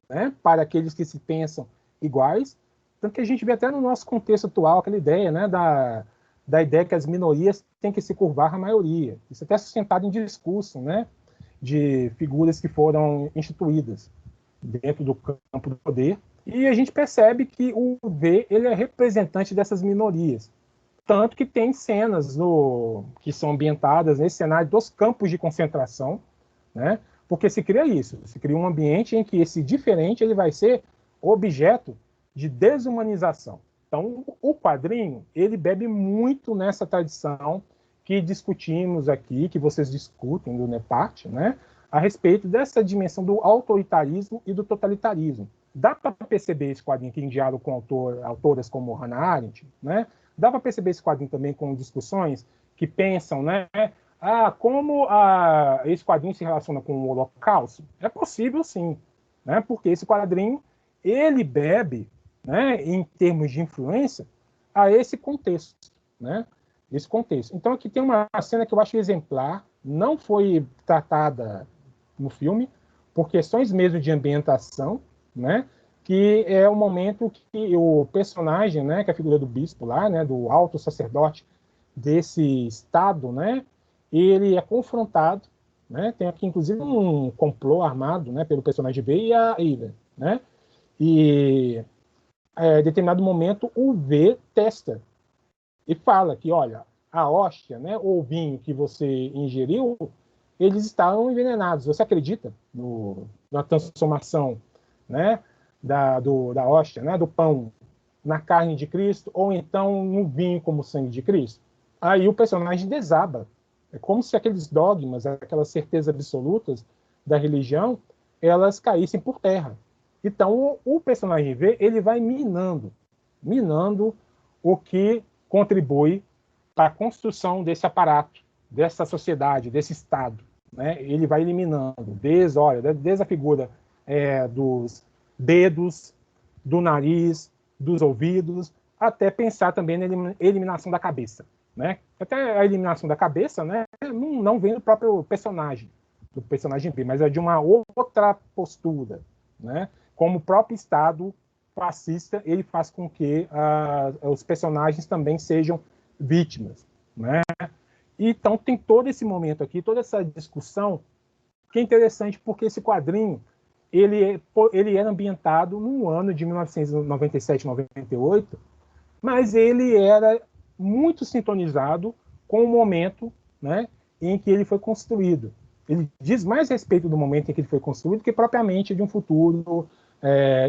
né? Para aqueles que se pensam iguais. Tanto que a gente vê até no nosso contexto atual aquela ideia, né, da ideia que as minorias têm que se curvar à maioria. Isso até é sustentado em discurso, né, de figuras que foram instituídas dentro do campo do poder. E a gente percebe que o V, ele é representante dessas minorias. Tanto que tem cenas que são ambientadas nesse cenário dos campos de concentração, né, porque se cria isso, se cria um ambiente em que esse diferente ele vai ser objeto de desumanização. Então, o quadrinho, ele bebe muito nessa tradição que discutimos aqui, que vocês discutem do NEPART, né, a respeito dessa dimensão do autoritarismo e do totalitarismo. Dá para perceber esse quadrinho aqui em diálogo com autoras como Hannah Arendt, né? Dá para perceber esse quadrinho também com discussões que pensam, né, como esse quadrinho se relaciona com o Holocausto. É possível, sim, né, porque esse quadrinho, ele bebe, né, em termos de influência, a esse contexto, né? Esse contexto. Então, aqui tem uma cena que eu acho exemplar, não foi tratada no filme, por questões mesmo de ambientação, né? Que é o momento que o personagem, né, que é a figura do bispo lá, né, do alto sacerdote desse estado, né, ele é confrontado, né? Tem aqui, inclusive, um complô armado, né, pelo personagem V e a Ida, né? E em determinado momento o V testa e fala que, olha, a hóstia, né, ou o vinho que você ingeriu, eles estavam envenenados. Você acredita na transformação, né, da hóstia, né, do pão na carne de Cristo, ou então no vinho como sangue de Cristo? Aí o personagem desaba. É como se aqueles dogmas, aquelas certezas absolutas da religião, elas caíssem por terra. Então, o personagem V, ele vai minando o que contribui para a construção desse aparato, dessa sociedade, desse Estado, né? Ele vai eliminando, desde a figura dos dedos, do nariz, dos ouvidos, até pensar também na eliminação da cabeça, né? Até a eliminação da cabeça, né, não vem do próprio personagem, do personagem V, mas é de uma outra postura, né? como o próprio Estado fascista ele faz com que os personagens também sejam vítimas, né? Então tem todo esse momento aqui, toda essa discussão, que é interessante porque esse quadrinho ele era ambientado no ano de 1997, 98, mas ele era muito sintonizado com o momento, né, em que ele foi construído. Ele diz mais respeito do momento em que ele foi construído que propriamente de um futuro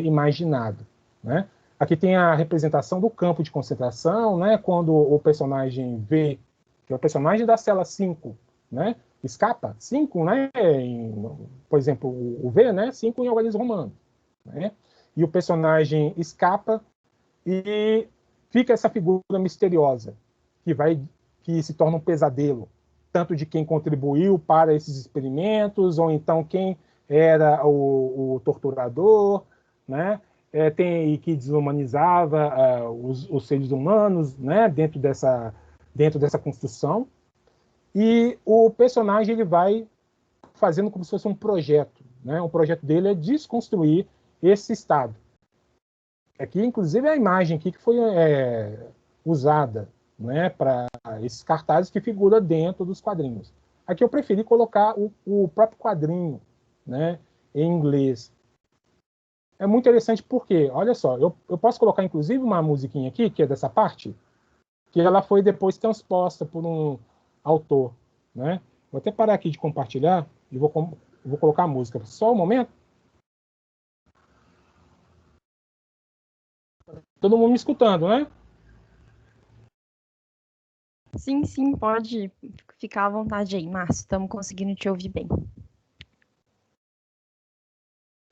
imaginado, né? Aqui tem a representação do campo de concentração, né, quando o personagem vê, que é o personagem da cela 5, né, escapa, 5, né, por exemplo, o V, né, 5 em organismo romano, né, e o personagem escapa e fica essa figura misteriosa que se torna um pesadelo, tanto de quem contribuiu para esses experimentos ou então quem era o torturador, né? E que desumanizava os seres humanos, né? Dentro dessa construção. E o personagem ele vai fazendo como se fosse um projeto, né? O projeto dele é desconstruir esse estado. Aqui, inclusive, a imagem aqui que foi usada, né, para esses cartazes que figura dentro dos quadrinhos. Aqui eu preferi colocar o próprio quadrinho, né, em inglês. É muito interessante porque, olha só, eu posso colocar inclusive uma musiquinha aqui, que é dessa parte, que ela foi depois transposta por um autor, né? Vou até parar aqui de compartilhar e vou colocar a música. Só um momento. Todo mundo me escutando, né? Sim, sim, pode ficar à vontade aí, Márcio. Estamos conseguindo te ouvir bem.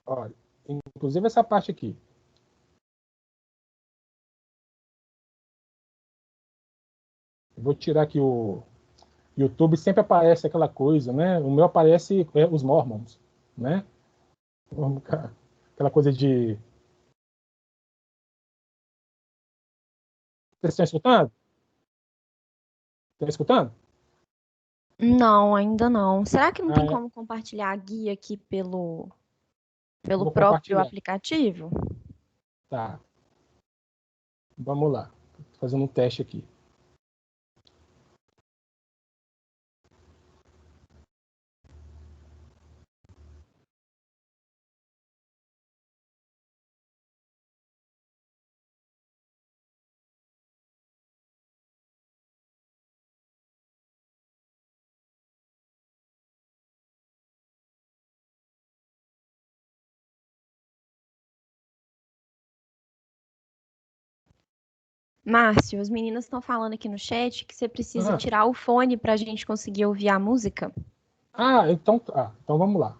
Olha, inclusive essa parte aqui. Eu vou tirar aqui o YouTube, sempre aparece aquela coisa, né? O meu aparece os Mormons, né? Aquela coisa de... Vocês estão escutando? Estão escutando? Não, ainda não. Será que não tem Ah, como compartilhar a guia aqui pelo vou próprio compartilhar. aplicativo? Tá, vamos lá. Tô fazendo um teste aqui. Márcio, as meninas estão falando aqui no chat que você precisa Ah, tirar o fone para a gente conseguir ouvir a música. então vamos lá.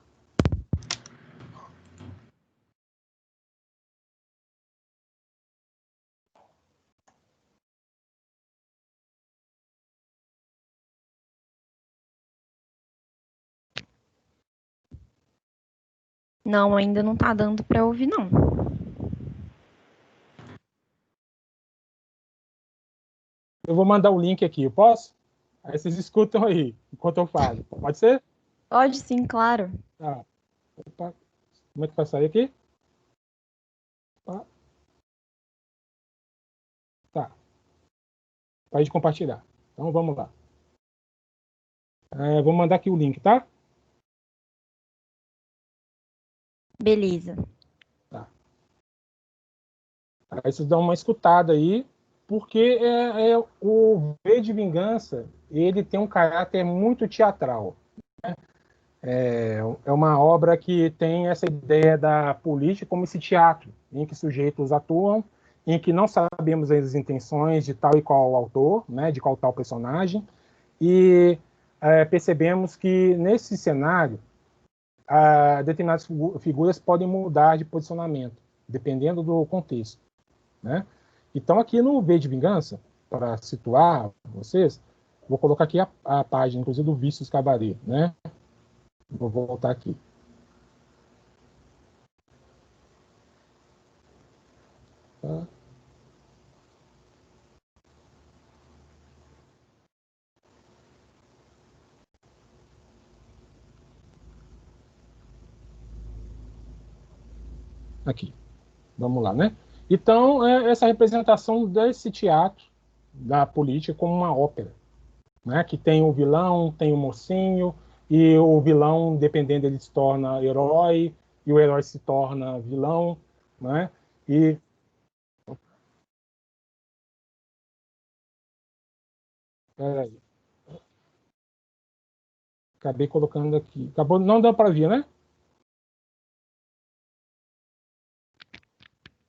Não, ainda não tá dando para ouvir, não. Eu vou mandar o link aqui, eu posso? Aí vocês escutam aí, enquanto eu falo. Pode ser? Pode sim, claro. Tá. Opa. Como é que vai sair aqui? Tá. Tá. Pode compartilhar. Então vamos lá. Vou mandar aqui o link, tá? Beleza. Tá. Aí vocês dão uma escutada aí, porque o V de Vingança ele tem um caráter muito teatral. É uma obra que tem essa ideia da política como esse teatro, em que sujeitos atuam, em que não sabemos as intenções de tal e qual autor, né, de qual tal personagem, e percebemos que nesse cenário determinadas figuras podem mudar de posicionamento, dependendo do contexto, né? Então, aqui no V de Vingança, para situar vocês, vou colocar aqui a página, inclusive, do Vícios Cabaret, né? Vou voltar aqui. Tá? Aqui, vamos lá, né? Então, essa representação desse teatro da política como uma ópera, né? Que tem o vilão, tem o mocinho, e o vilão, dependendo, ele se torna herói, e o herói se torna vilão, né? E peraí, acabei colocando aqui. Acabou, não dá para ver, né?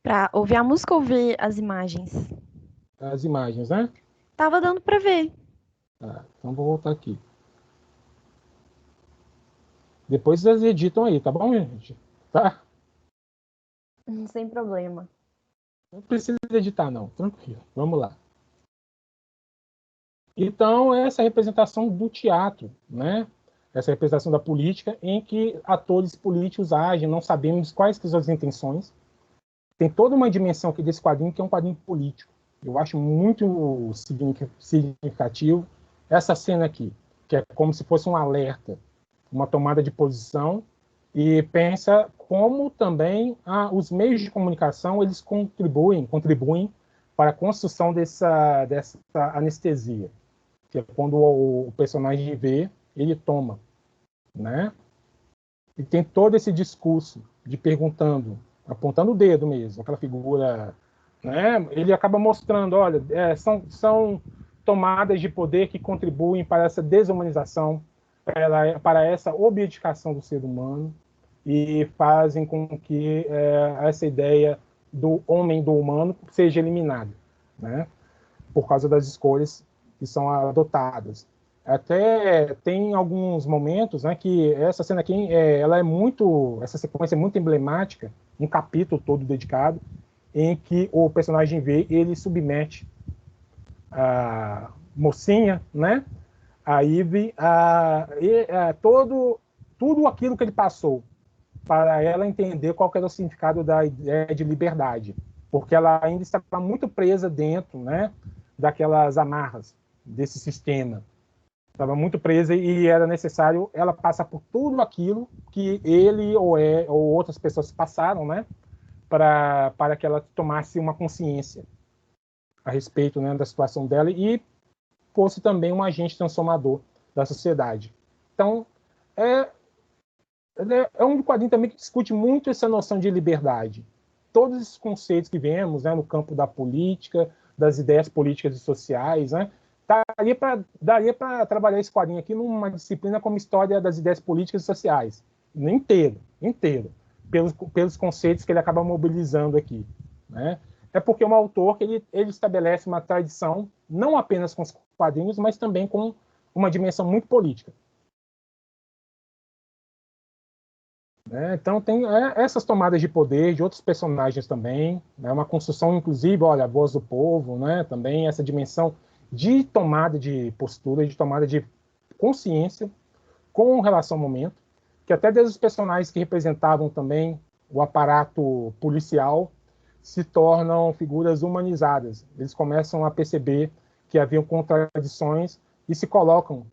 Pra ouvir a música ou ver as imagens? As imagens, né? Tava dando pra ver. Tá, então vou voltar aqui. Depois vocês editam aí, tá bom, gente? Tá? Sem problema. Não precisa editar, não. Tranquilo. Vamos lá. Então, essa representação do teatro, né? Essa representação da política, em que atores políticos agem, não sabemos quais que são as intenções. Tem toda uma dimensão aqui desse quadrinho, que é um quadrinho político. Eu acho muito significativo essa cena aqui, que é como se fosse um alerta, uma tomada de posição, e pensa como também os meios de comunicação eles contribuem para a construção dessa anestesia, que é quando o personagem vê, ele toma, né? E tem todo esse discurso de perguntando, apontando o dedo mesmo, aquela figura, né? Ele acaba mostrando, olha, são tomadas de poder que contribuem para essa desumanização, para essa objetificação do ser humano e fazem com que essa ideia do homem, do humano, seja eliminada, né? Por causa das escolhas que são adotadas. Até tem alguns momentos, né, que essa cena aqui, essa sequência é muito emblemática, um capítulo todo dedicado, em que o personagem vê, ele submete a mocinha, né, a Ivy, tudo aquilo que ele passou, para ela entender qual era o significado da ideia de liberdade, porque ela ainda estava muito presa dentro, né, daquelas amarras desse sistema. Estava muito presa e era necessário ela passar por tudo aquilo que ele ou outras pessoas passaram, né, para que ela tomasse uma consciência a respeito, né, da situação dela e fosse também um agente transformador da sociedade. Então, é um quadrinho também que discute muito essa noção de liberdade. Todos esses conceitos que vemos, né, no campo da política, das ideias políticas e sociais, né, daria para trabalhar esse quadrinho aqui numa disciplina como História das Ideias Políticas e Sociais. Inteiro, pelos conceitos que ele acaba mobilizando aqui, né? É porque é um autor que ele estabelece uma tradição, não apenas com os quadrinhos, mas também com uma dimensão muito política. Né? Então tem essas tomadas de poder de outros personagens também, né? Uma construção, inclusive, olha, a voz do povo, né? Também essa dimensão de tomada de postura, de tomada de consciência com relação ao momento, que até desde os personagens que representavam também o aparato policial se tornam figuras humanizadas. Eles começam a perceber que haviam contradições e se colocam,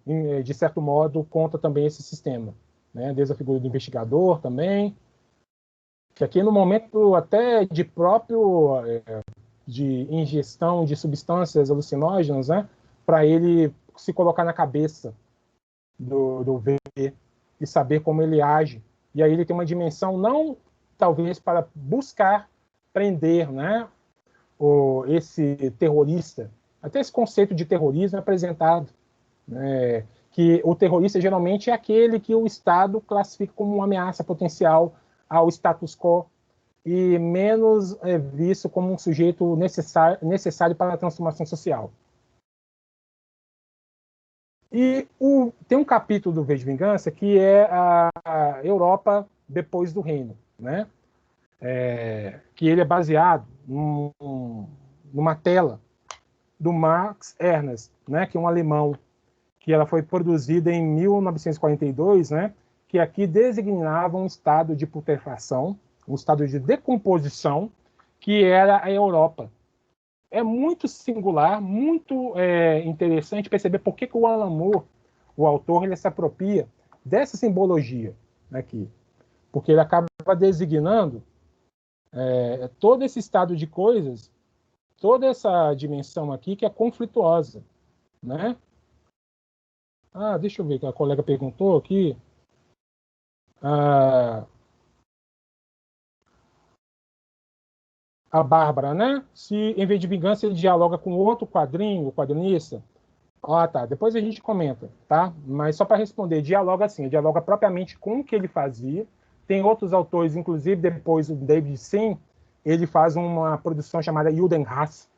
de certo modo, contra também esse sistema. Né? Desde a figura do investigador também, que aqui no momento até de ingestão de substâncias alucinógenas, né? Para ele se colocar na cabeça do V e saber como ele age. E aí ele tem uma dimensão não talvez para buscar prender, né, esse terrorista. Até esse conceito de terrorismo é apresentado, né, que o terrorista geralmente é aquele que o Estado classifica como uma ameaça potencial ao status quo e menos visto como um sujeito necessário para a transformação social. E tem um capítulo do V de Vingança que é a Europa depois do Reino, né? Que ele é baseado numa tela do Max Ernst, né? Que é um alemão, que ela foi produzida em 1942, né? Que aqui designava um estado de putrefação, um estado de decomposição, que era a Europa. É muito singular, muito interessante perceber por que o Alan Moore, o autor, ele se apropria dessa simbologia aqui. Porque ele acaba designando todo esse estado de coisas, toda essa dimensão aqui que é conflituosa, né? Deixa eu ver, que a colega perguntou aqui. A Bárbara, né? Se em vez de vingança ele dialoga com outro quadrinho, o quadrinista. Tá. Depois a gente comenta, tá? Mas só para responder, dialoga assim, dialoga propriamente com o que ele fazia. Tem outros autores, inclusive depois o David Sim, ele faz uma produção chamada Judenhass,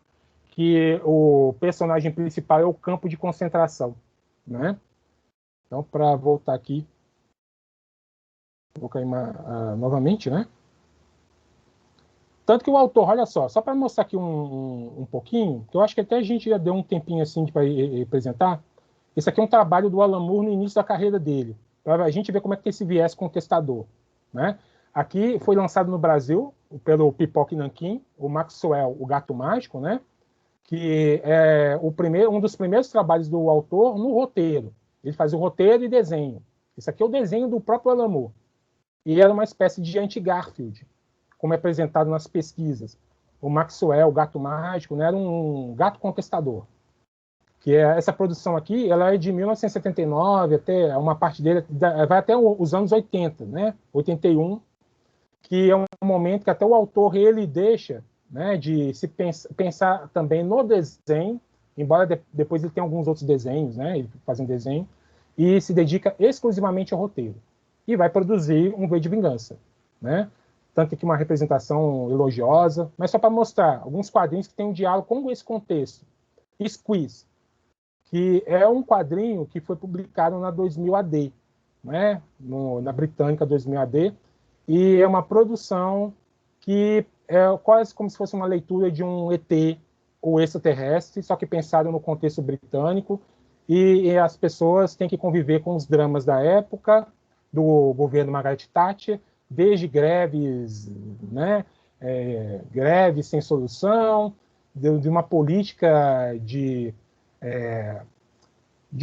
que o personagem principal é o campo de concentração, né? Então, para voltar aqui, vou cair novamente, né? Tanto que o autor, olha só para mostrar aqui um pouquinho, que eu acho que até a gente já deu um tempinho assim para apresentar. Esse aqui é um trabalho do Alan Moore no início da carreira dele, para a gente ver como é que tem esse viés contestador, né? Aqui foi lançado no Brasil pelo Pipoca Nanquim, o Maxwell, o Gato Mágico, né? Que é um dos primeiros trabalhos do autor no roteiro. Ele fazia o roteiro e desenho. Isso aqui é o desenho do próprio Alan Moore. E era uma espécie de anti-Garfield, como é apresentado nas pesquisas. O Maxwell, o Gato Mágico, né, era um gato contestador. Que essa produção aqui, ela é de 1979, até uma parte dele vai até os anos 80, né, 81, que é um momento que até o autor ele deixa, né, de se pensar também no desenho, embora depois ele tenha alguns outros desenhos, né, ele faz um desenho, e se dedica exclusivamente ao roteiro. E vai produzir um V de Vingança, né? Tanto que uma representação elogiosa, mas só para mostrar alguns quadrinhos que têm um diálogo com esse contexto. Squeeze, que é um quadrinho que foi publicado na 2000 AD, né? Na Britânica 2000 AD, e é uma produção que é quase como se fosse uma leitura de um ET ou extraterrestre, só que pensado no contexto britânico, e as pessoas têm que conviver com os dramas da época, do governo Margaret Thatcher, desde greves, né, greves sem solução, de uma política de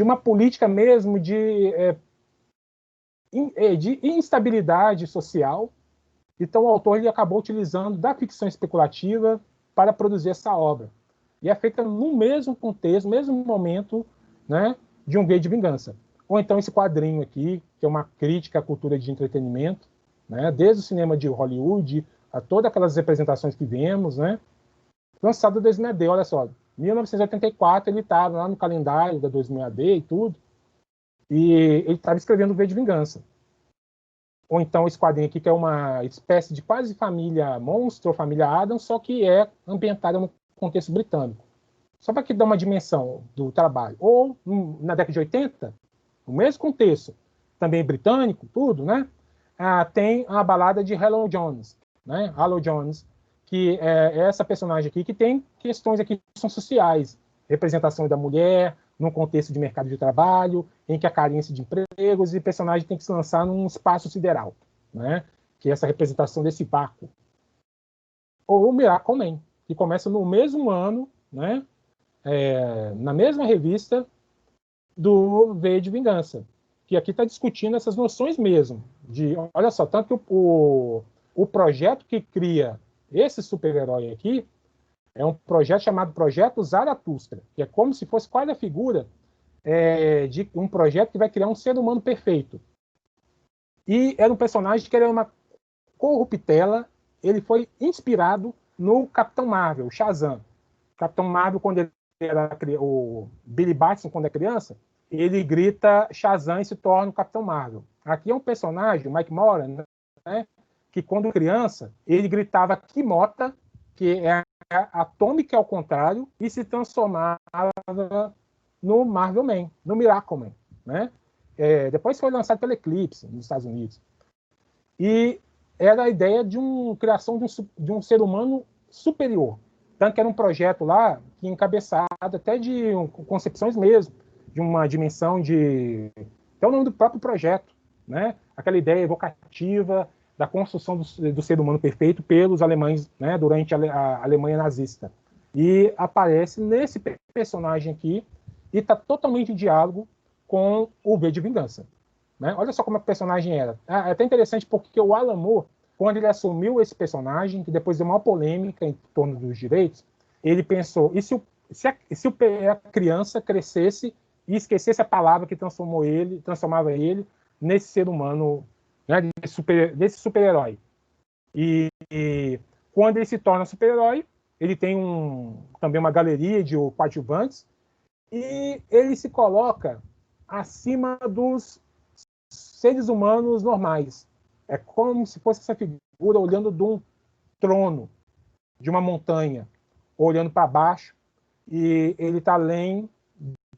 uma política mesmo de instabilidade social. Então o autor ele acabou utilizando da ficção especulativa para produzir essa obra. E é feita no mesmo contexto, no mesmo momento, né, de um V de Vingança. Ou então esse quadrinho aqui, que é uma crítica à cultura de entretenimento, né, desde o cinema de Hollywood a todas aquelas representações que vemos, né, lançado em 2000 AD, olha só, 1984 ele estava lá no calendário da 2000 AD e tudo, e ele estava escrevendo o V de Vingança. Ou então esse quadrinho aqui, que é uma espécie de quase família Monstro, família Adams, só que é ambientada no contexto britânico. Só para que dar uma dimensão do trabalho. Ou na década de 80, no mesmo contexto, também britânico, tudo, né? Tem a balada de Hello Jones, né? Hello Jones, que é essa personagem aqui que tem questões aqui que são sociais, representação da mulher num contexto de mercado de trabalho, em que a carência de empregos e o personagem tem que se lançar num espaço sideral, né? Que é essa representação desse vácuo. Ou o Miracle Man, que começa no mesmo ano, né? Na mesma revista do V de Vingança, que aqui está discutindo essas noções mesmo. Olha só, tanto que o projeto que cria esse super-herói aqui é um projeto chamado Projeto Zaratustra, que é como se fosse quase a figura de um projeto que vai criar um ser humano perfeito. E era um personagem que era uma corruptela, ele foi inspirado no Capitão Marvel, Shazam. Capitão Marvel, quando ele era o Billy Batson, quando é criança, ele grita Shazam e se torna o Capitão Marvel. Aqui é um personagem, o Mike Moran, né, que quando criança, ele gritava Kimota, que é atômica ao contrário, e se transformava no Marvel Man, no Miracle Man, né? Depois foi lançado pela Eclipse, nos Estados Unidos. E era a ideia de criação de um ser humano superior. Tanto que era um projeto lá que encabeçado até de concepções mesmo, de uma dimensão de... Até o nome do próprio projeto, né? Aquela ideia evocativa da construção do ser humano perfeito pelos alemães, né, durante a Alemanha nazista. E aparece nesse personagem aqui e está totalmente em diálogo com o V de Vingança. Né? Olha só como é que o personagem era. É até interessante porque o Alan Moore, quando ele assumiu esse personagem, que depois deu uma polêmica em torno dos direitos, ele pensou, e se a criança crescesse e esquecesse a palavra que transformava ele nesse ser humano, né, desse super-herói. E quando ele se torna super-herói, ele tem também uma galeria de coadjuvantes, e ele se coloca acima dos seres humanos normais. É como se fosse essa figura olhando de um trono, de uma montanha, olhando para baixo, e ele está além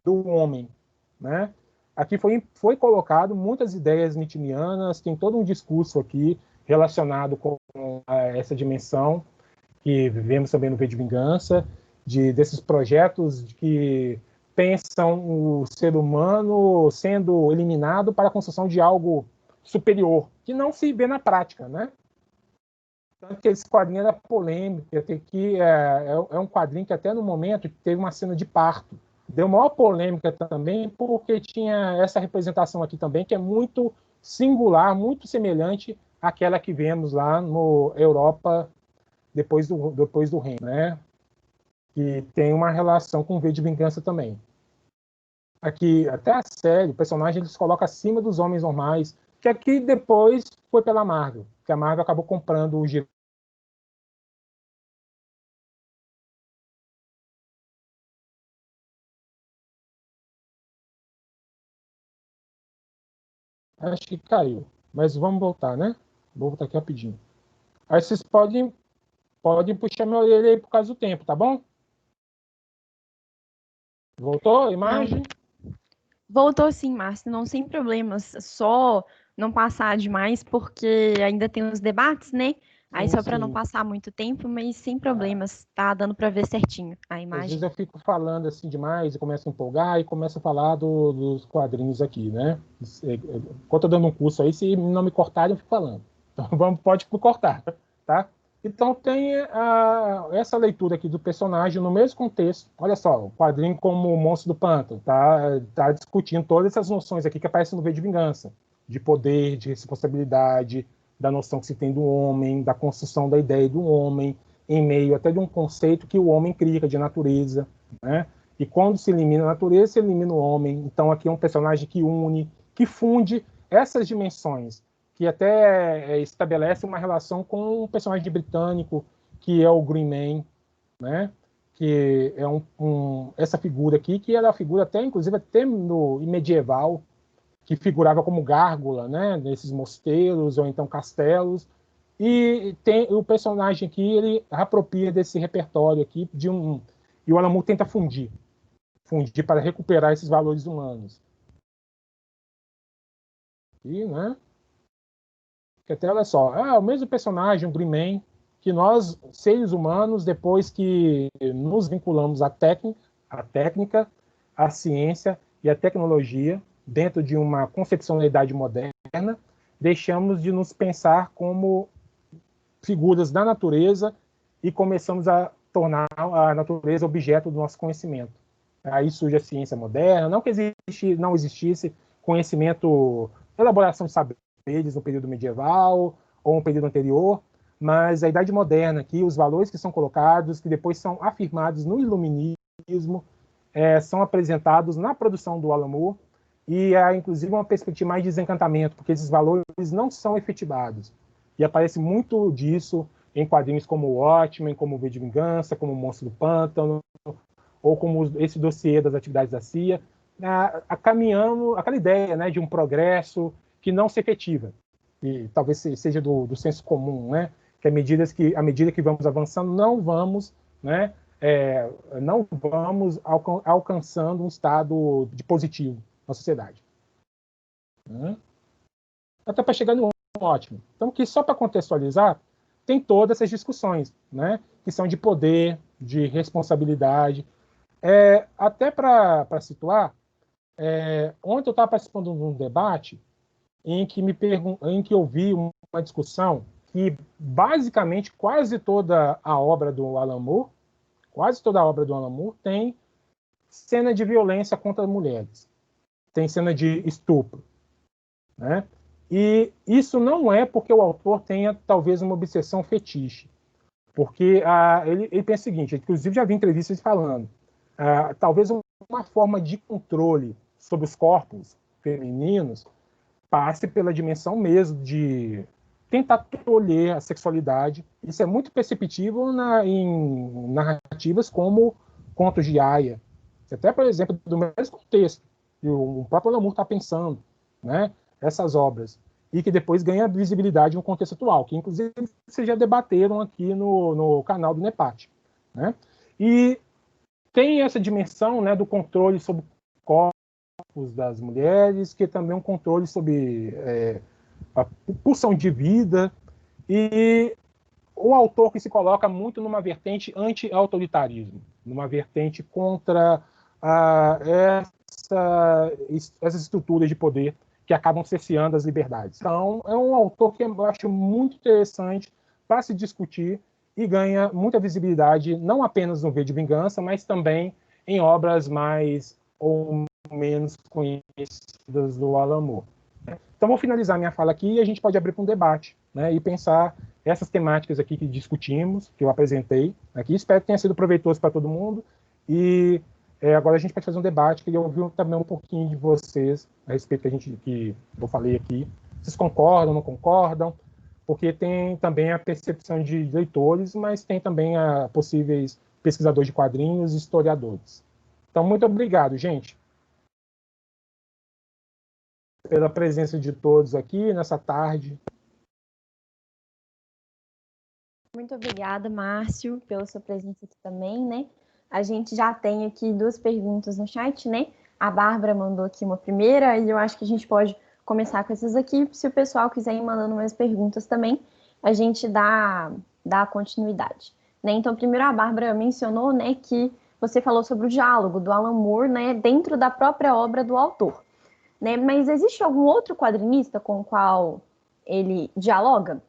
do homem, né? Aqui foi colocado muitas ideias nietzscheanas, tem todo um discurso aqui relacionado com essa dimensão que vivemos também no V de Vingança, desses projetos que pensam o ser humano sendo eliminado para a construção de algo superior, que não se vê na prática, né? Tanto que esse quadrinho era polêmico, é um quadrinho que até no momento teve uma cena de parto. Deu maior polêmica também, porque tinha essa representação aqui também, que é muito singular, muito semelhante àquela que vemos lá no Europa depois do Reino, né? Que tem uma relação com o V de Vingança também. Aqui, até a série, o personagem eles colocam acima dos homens normais, que aqui depois foi pela Marvel, que a Marvel acabou comprando o direito. Acho que caiu, mas vamos voltar, né? Vou voltar aqui rapidinho. Aí vocês podem puxar minha orelha aí por causa do tempo, tá bom? Voltou a imagem? Voltou sim, Márcio, não sem problemas. Só não passar demais, porque ainda tem os debates, né? Aí Sim, só para não sim. passar muito tempo, mas sem problemas. Tá dando para ver certinho a Às vezes imagem. eu fico falando assim demais e começo a empolgar e começo a falar dos quadrinhos aqui, né? Enquanto eu dando um curso aí, se não me cortarem, eu fico falando. Então pode me cortar, tá? Então tem essa leitura aqui do personagem no mesmo contexto. Olha só, o quadrinho como o Monstro do Pântano tá discutindo todas essas noções aqui que aparecem no V de Vingança, de poder, de responsabilidade, da noção que se tem do homem, da construção da ideia do homem, em meio até de um conceito que o homem cria de natureza, né? E quando se elimina a natureza, se elimina o homem. Então aqui é um personagem que une, que funde essas dimensões, que até estabelece uma relação com um personagem britânico, que é o Green Man, né? Que é essa figura aqui, que era a figura até, inclusive, até no medieval, que figurava como gárgula, né? Nesses mosteiros ou então castelos. E tem o personagem aqui, ele apropria desse repertório aqui e o Alan Moore tenta fundir para recuperar esses valores humanos. E, né? Que até olha só, o mesmo personagem, o Green Man, que nós seres humanos, depois que nos vinculamos à técnica, à ciência e à tecnologia, dentro de uma concepção da idade moderna, deixamos de nos pensar como figuras da natureza e começamos a tornar a natureza objeto do nosso conhecimento. Aí surge a ciência moderna, não que não existisse conhecimento, elaboração de saberes no período medieval ou no período anterior, mas a Idade Moderna, que os valores que são colocados, que depois são afirmados no Iluminismo, são apresentados na produção do Alan Moore, e há, inclusive, uma perspectiva mais de desencantamento, porque esses valores não são efetivados. E aparece muito disso em quadrinhos como o Watchmen, como o V de Vingança, como o Monstro do Pântano, ou como esse dossiê das atividades da CIA, caminhando aquela ideia, né, de um progresso que não se efetiva, e talvez seja do senso comum, né, que à medida que vamos avançando, não vamos, né, não vamos alcançando um estado de positivo na sociedade. Né? Até para chegar no ótimo. Então, que só para contextualizar, tem todas essas discussões, né, que são de poder, de responsabilidade. Até para situar, ontem eu estava participando de um debate em que eu vi uma discussão que basicamente quase toda a obra do Alan Moore tem cena de violência contra mulheres, tem cena de estupro, né? E isso não é porque o autor tenha, talvez, uma obsessão fetiche. Porque ele pensa o seguinte, inclusive já vi entrevistas falando, talvez uma forma de controle sobre os corpos femininos passe pela dimensão mesmo de tentar tolher a sexualidade. Isso é muito perceptível em narrativas como Contos de Aia, até, por exemplo, do mesmo contexto que o próprio Alan Moore está pensando, né? Essas obras, e que depois ganha visibilidade no contexto atual, que inclusive vocês já debateram aqui no canal do NEPAT, né? E tem essa dimensão, né, do controle sobre corpos das mulheres, que é também um controle sobre a pulsão de vida, e o autor que se coloca muito numa vertente anti-autoritarismo, numa vertente contra essas estruturas de poder que acabam cerceando as liberdades. Então, é um autor que eu acho muito interessante para se discutir e ganha muita visibilidade, não apenas no V de Vingança, mas também em obras mais ou menos conhecidas do Alan Moore. Então, vou finalizar minha fala aqui e a gente pode abrir para um debate, né, e pensar essas temáticas aqui que discutimos, que eu apresentei aqui. Espero que tenha sido proveitoso para todo mundo. E agora a gente pode fazer um debate, queria ouvir também um pouquinho de vocês a respeito que eu falei aqui. Vocês concordam, não concordam? Porque tem também a percepção de leitores, mas tem também possíveis pesquisadores de quadrinhos e historiadores. Então, muito obrigado, gente, pela presença de todos aqui nessa tarde. Muito obrigada, Márcio, pela sua presença aqui também, né? A gente já tem aqui 2 perguntas no chat, né? A Bárbara mandou aqui uma primeira e eu acho que a gente pode começar com essas aqui. Se o pessoal quiser ir mandando mais perguntas também, a gente dá continuidade, né? Então, primeiro a Bárbara mencionou, né, que você falou sobre o diálogo do Alan Moore, né, dentro da própria obra do autor, né? Mas existe algum outro quadrinista com o qual ele dialoga?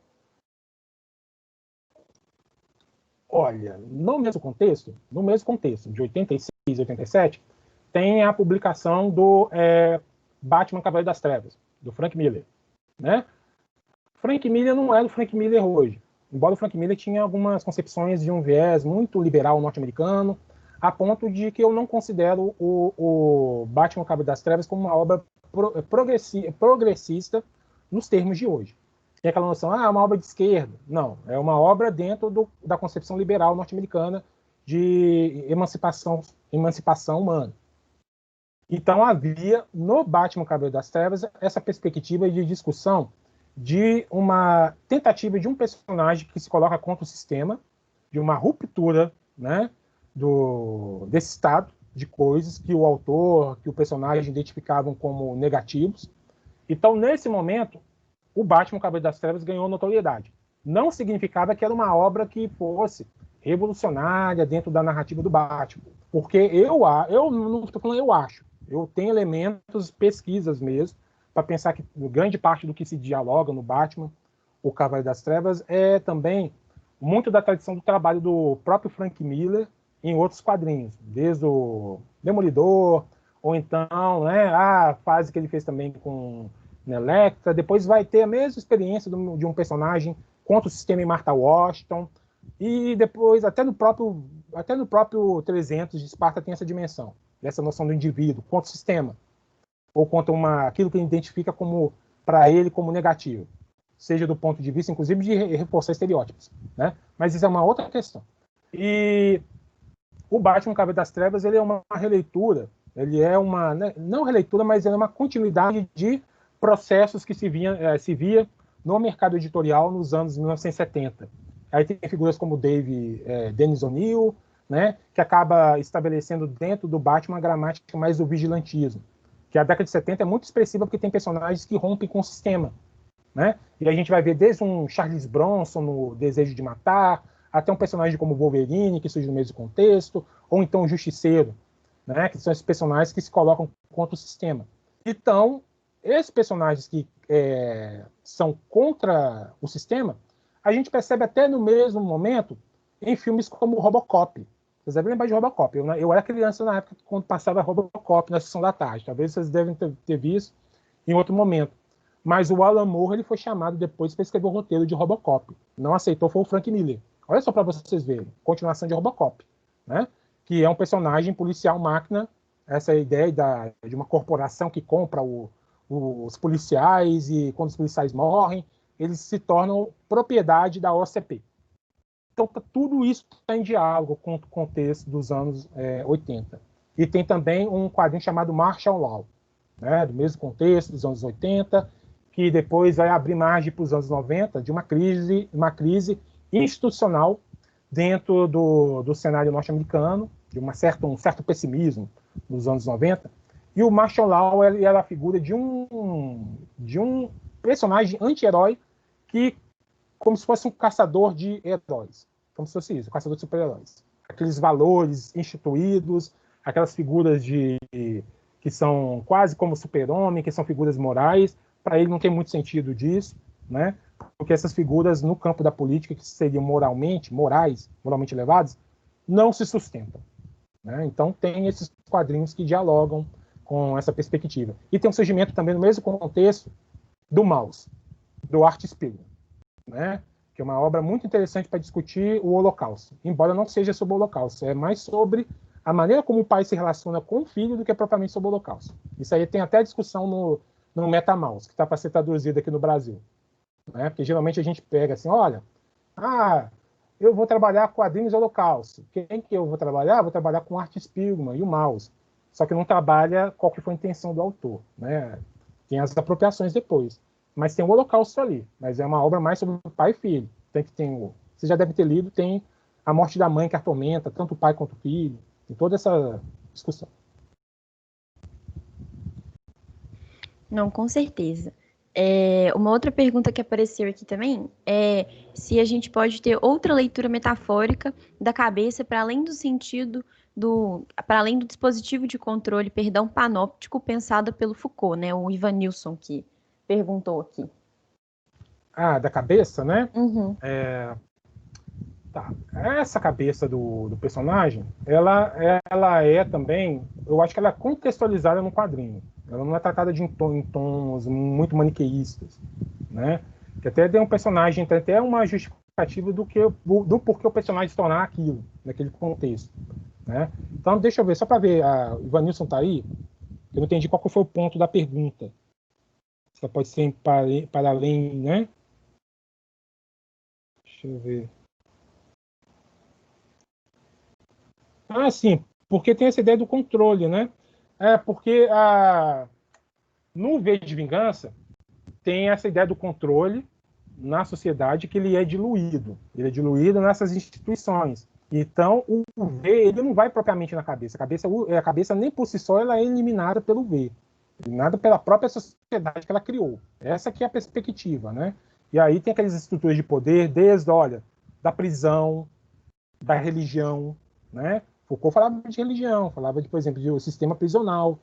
Olha, no mesmo contexto, de 86 e 87, tem a publicação do Batman Cavaleiro das Trevas, do Frank Miller, né? Frank Miller não é o Frank Miller hoje, embora o Frank Miller tinha algumas concepções de um viés muito liberal norte-americano, a ponto de que eu não considero o Batman Cavaleiro das Trevas como uma obra progressista nos termos de hoje. Tem aquela noção, uma obra de esquerda. Não, é uma obra dentro da concepção liberal norte-americana de emancipação humana. Então havia, no Batman Cavaleiro das Trevas, essa perspectiva de discussão de uma tentativa de um personagem que se coloca contra o sistema, de uma ruptura, né, desse estado de coisas que o autor, que o personagem identificavam como negativos. Então, nesse momento, o Batman Cavaleiro das Trevas ganhou notoriedade. Não significava que era uma obra que fosse revolucionária dentro da narrativa do Batman. Porque eu não estou falando eu acho. Eu tenho elementos, pesquisas mesmo, para pensar que grande parte do que se dialoga no Batman, o Cavaleiro das Trevas, é também muito da tradição do trabalho do próprio Frank Miller em outros quadrinhos, desde o Demolidor, ou então, né, a fase que ele fez também com Electra. Depois vai ter a mesma experiência de um personagem contra o sistema em Martha Washington, e depois até no próprio 300 de Esparta tem essa dimensão, dessa noção do indivíduo contra o sistema, ou contra aquilo que ele identifica como, para ele, como negativo, seja do ponto de vista, inclusive, de reforçar estereótipos, né? Mas isso é uma outra questão. E o Batman Cavaleiro das Trevas, ele é uma releitura, ele é uma, né, não releitura, mas ele é uma continuidade de processos que se via no mercado editorial nos anos 1970. Aí tem figuras como Dennis O'Neil, né, que acaba estabelecendo dentro do Batman a gramática mais do vigilantismo, que a década de 70 é muito expressiva porque tem personagens que rompem com o sistema, né? E a gente vai ver desde um Charles Bronson no Desejo de Matar, até um personagem como Wolverine, que surge no mesmo contexto, ou então o Justiceiro, né, que são esses personagens que se colocam contra o sistema. Então, esses personagens que são contra o sistema, a gente percebe até no mesmo momento em filmes como Robocop. Vocês devem lembrar de Robocop. Eu era criança na época quando passava Robocop na sessão da tarde. Talvez vocês devem ter visto em outro momento. Mas o Alan Moore ele foi chamado depois para escrever o roteiro de Robocop. Não aceitou, foi o Frank Miller. Olha só para vocês verem, continuação de Robocop, né? Que é um personagem policial máquina, essa ideia de uma corporação que compra os policiais e quando os policiais morrem, eles se tornam propriedade da OCP. Então, tudo isso está em diálogo com o contexto dos anos 80. E tem também um quadrinho chamado Martial Law, né, do mesmo contexto dos anos 80, que depois vai abrir margem para os anos 90 de uma crise institucional dentro do cenário norte-americano, de um certo pessimismo nos anos 90. E o Martial Law era a figura de um personagem anti-herói que, como se fosse um caçador de heróis, como se fosse isso, um caçador de super-heróis. Aqueles valores instituídos, aquelas figuras que são quase como super-homem, que são figuras morais. Para ele não tem muito sentido disso, né? Porque essas figuras no campo da política, que seriam moralmente elevadas, não se sustentam, né? Então tem esses quadrinhos que dialogam com essa perspectiva. E tem um surgimento também no mesmo contexto do Maus, do Art Spiegelman, né? Que é uma obra muito interessante para discutir o Holocausto, embora não seja sobre o Holocausto, é mais sobre a maneira como o pai se relaciona com o filho do que propriamente sobre o Holocausto. Isso aí tem até discussão no MetaMaus, que está para ser traduzido aqui no Brasil, né? Porque geralmente a gente pega assim, olha, eu vou trabalhar quadrinhos Holocausto. Quem que eu vou trabalhar? Vou trabalhar com Art Spiegelman e o Maus. Só que não trabalha qual que foi a intenção do autor, né? Tem as apropriações depois. Mas tem o Holocausto ali. Mas é uma obra mais sobre pai e filho. Você já deve ter lido, tem a morte da mãe que atormenta tanto o pai quanto o filho. Tem toda essa discussão. Não, com certeza. Uma outra pergunta que apareceu aqui também é se a gente pode ter outra leitura metafórica da cabeça para além do sentido para além do dispositivo de controle, panóptico pensado pelo Foucault, né? O Ivan Nilsson que perguntou aqui. Da cabeça, né? Uhum. Tá. Essa cabeça do personagem, ela é também, eu acho que ela é contextualizada no quadrinho. Ela não é tratada em tons muito maniqueístas, né? Que até tem um personagem, tem até uma justificativa do porquê o personagem se tornar aquilo, naquele contexto, né? Então, deixa eu ver, só para ver, o Ivanilson tá aí, eu não entendi qual foi o ponto da pergunta. Só pode ser para além, né? Deixa eu ver. Sim, porque tem essa ideia do controle, né? Porque no V de Vingança tem essa ideia do controle na sociedade que ele é diluído. Ele é diluído nessas instituições. Então, o V ele não vai propriamente na cabeça. A cabeça nem por si só ela é eliminada pelo V. Eliminada pela própria sociedade que ela criou. Essa que é a perspectiva, né? E aí tem aquelas estruturas de poder da prisão, da religião, né? Foucault falava de religião, falava, por exemplo, de sistema prisional,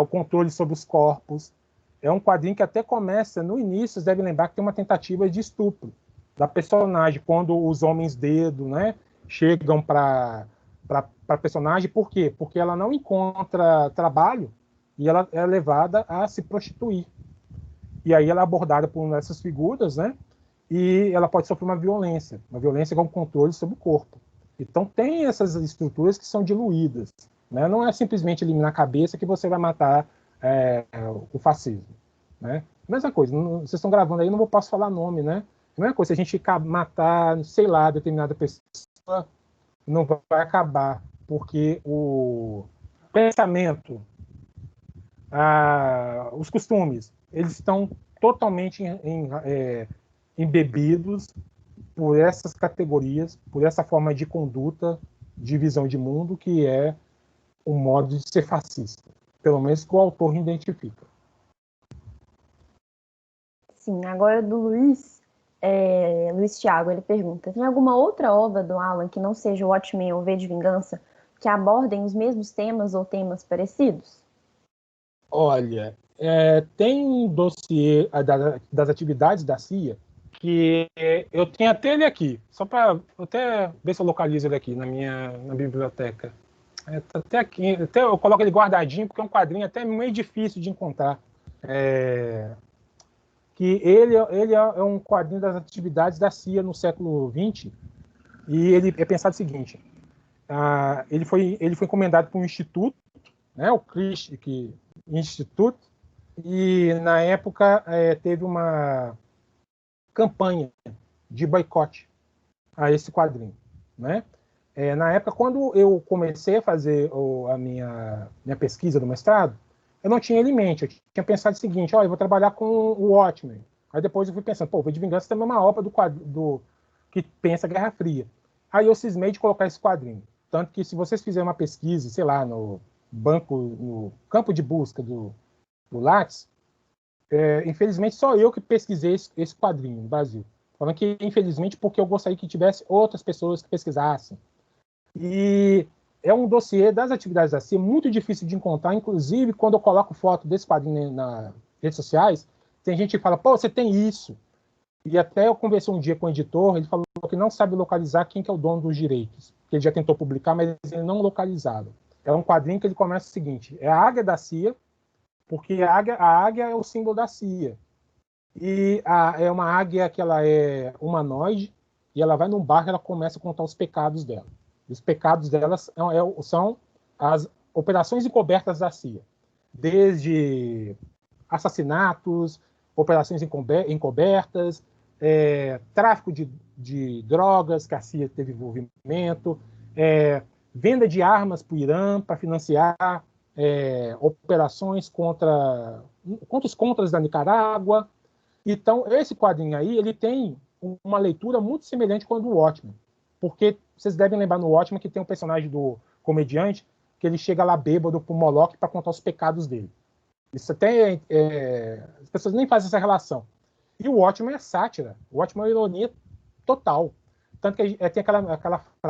o controle sobre os corpos. É um quadrinho que até começa, no início, vocês devem lembrar que tem uma tentativa de estupro da personagem, quando os homens-dedo, né, chegam para a personagem. Por quê? Porque ela não encontra trabalho e ela é levada a se prostituir. E aí ela é abordada por uma dessas figuras, né, e ela pode sofrer uma violência com controle sobre o corpo. Então tem essas estruturas que são diluídas, né? Não é simplesmente eliminar a cabeça que você vai matar o fascismo, né? Mesma coisa, vocês estão gravando aí, não posso falar nome, né? A mesma coisa, se a gente matar, sei lá, determinada pessoa, não vai acabar, porque o pensamento, os costumes, eles estão totalmente embebidos por essas categorias, por essa forma de conduta, de visão de mundo, que é o modo de ser fascista. Pelo menos que o autor identifica. Sim, agora do Luiz Thiago, ele pergunta, tem alguma outra obra do Alan que não seja o Watchmen ou V de Vingança que abordem os mesmos temas ou temas parecidos? Olha, tem um dossiê das atividades da CIA que eu tenho até ele aqui, só para até ver se eu localizo ele aqui na biblioteca. Até aqui, até eu coloco ele guardadinho, porque é um quadrinho até meio difícil de encontrar. que ele é um quadrinho das atividades da CIA no século XX, e ele é pensado o seguinte, ele foi encomendado por um instituto, né, o Krishk Institute, e na época teve uma campanha de boicote a esse quadrinho, né? Na época, quando eu comecei a fazer a minha pesquisa do mestrado, eu não tinha ele em mente. Eu tinha pensado o seguinte, eu vou trabalhar com o Watchmen. Aí depois eu fui pensando, V de Vingança também é uma obra do que pensa a Guerra Fria. Aí eu cismei de colocar esse quadrinho. Tanto que se vocês fizerem uma pesquisa, sei lá, no campo de busca do Lattes, infelizmente só eu que pesquisei esse quadrinho no Brasil. Falando que, infelizmente, porque eu gostaria que tivesse outras pessoas que pesquisassem. E é um dossiê das atividades da CIA muito difícil de encontrar, inclusive quando eu coloco foto desse quadrinho nas redes sociais, tem gente que fala, você tem isso. E até eu conversei um dia com o editor, ele falou que não sabe localizar quem que é o dono dos direitos, que ele já tentou publicar, mas ele não localizava. É um quadrinho que ele começa o seguinte, é a águia da CIA, porque a águia é o símbolo da CIA. E é uma águia que ela é humanoide, e ela vai num barco e ela começa a contar os pecados dela. Os pecados delas são as operações encobertas da CIA. Desde assassinatos, operações encobertas, tráfico de drogas, que a CIA teve envolvimento, venda de armas para o Irã para financiar operações contra os contras da Nicarágua. Então, esse quadrinho aí, ele tem uma leitura muito semelhante com a do Watchmen. Porque vocês devem lembrar no Watchmen que tem um personagem do comediante que ele chega lá bêbado pro Moloch para contar os pecados dele. Isso até as pessoas nem fazem essa relação. E o Watchmen é sátira. O Watchmen é ironia total. Tanto que tem aquela frase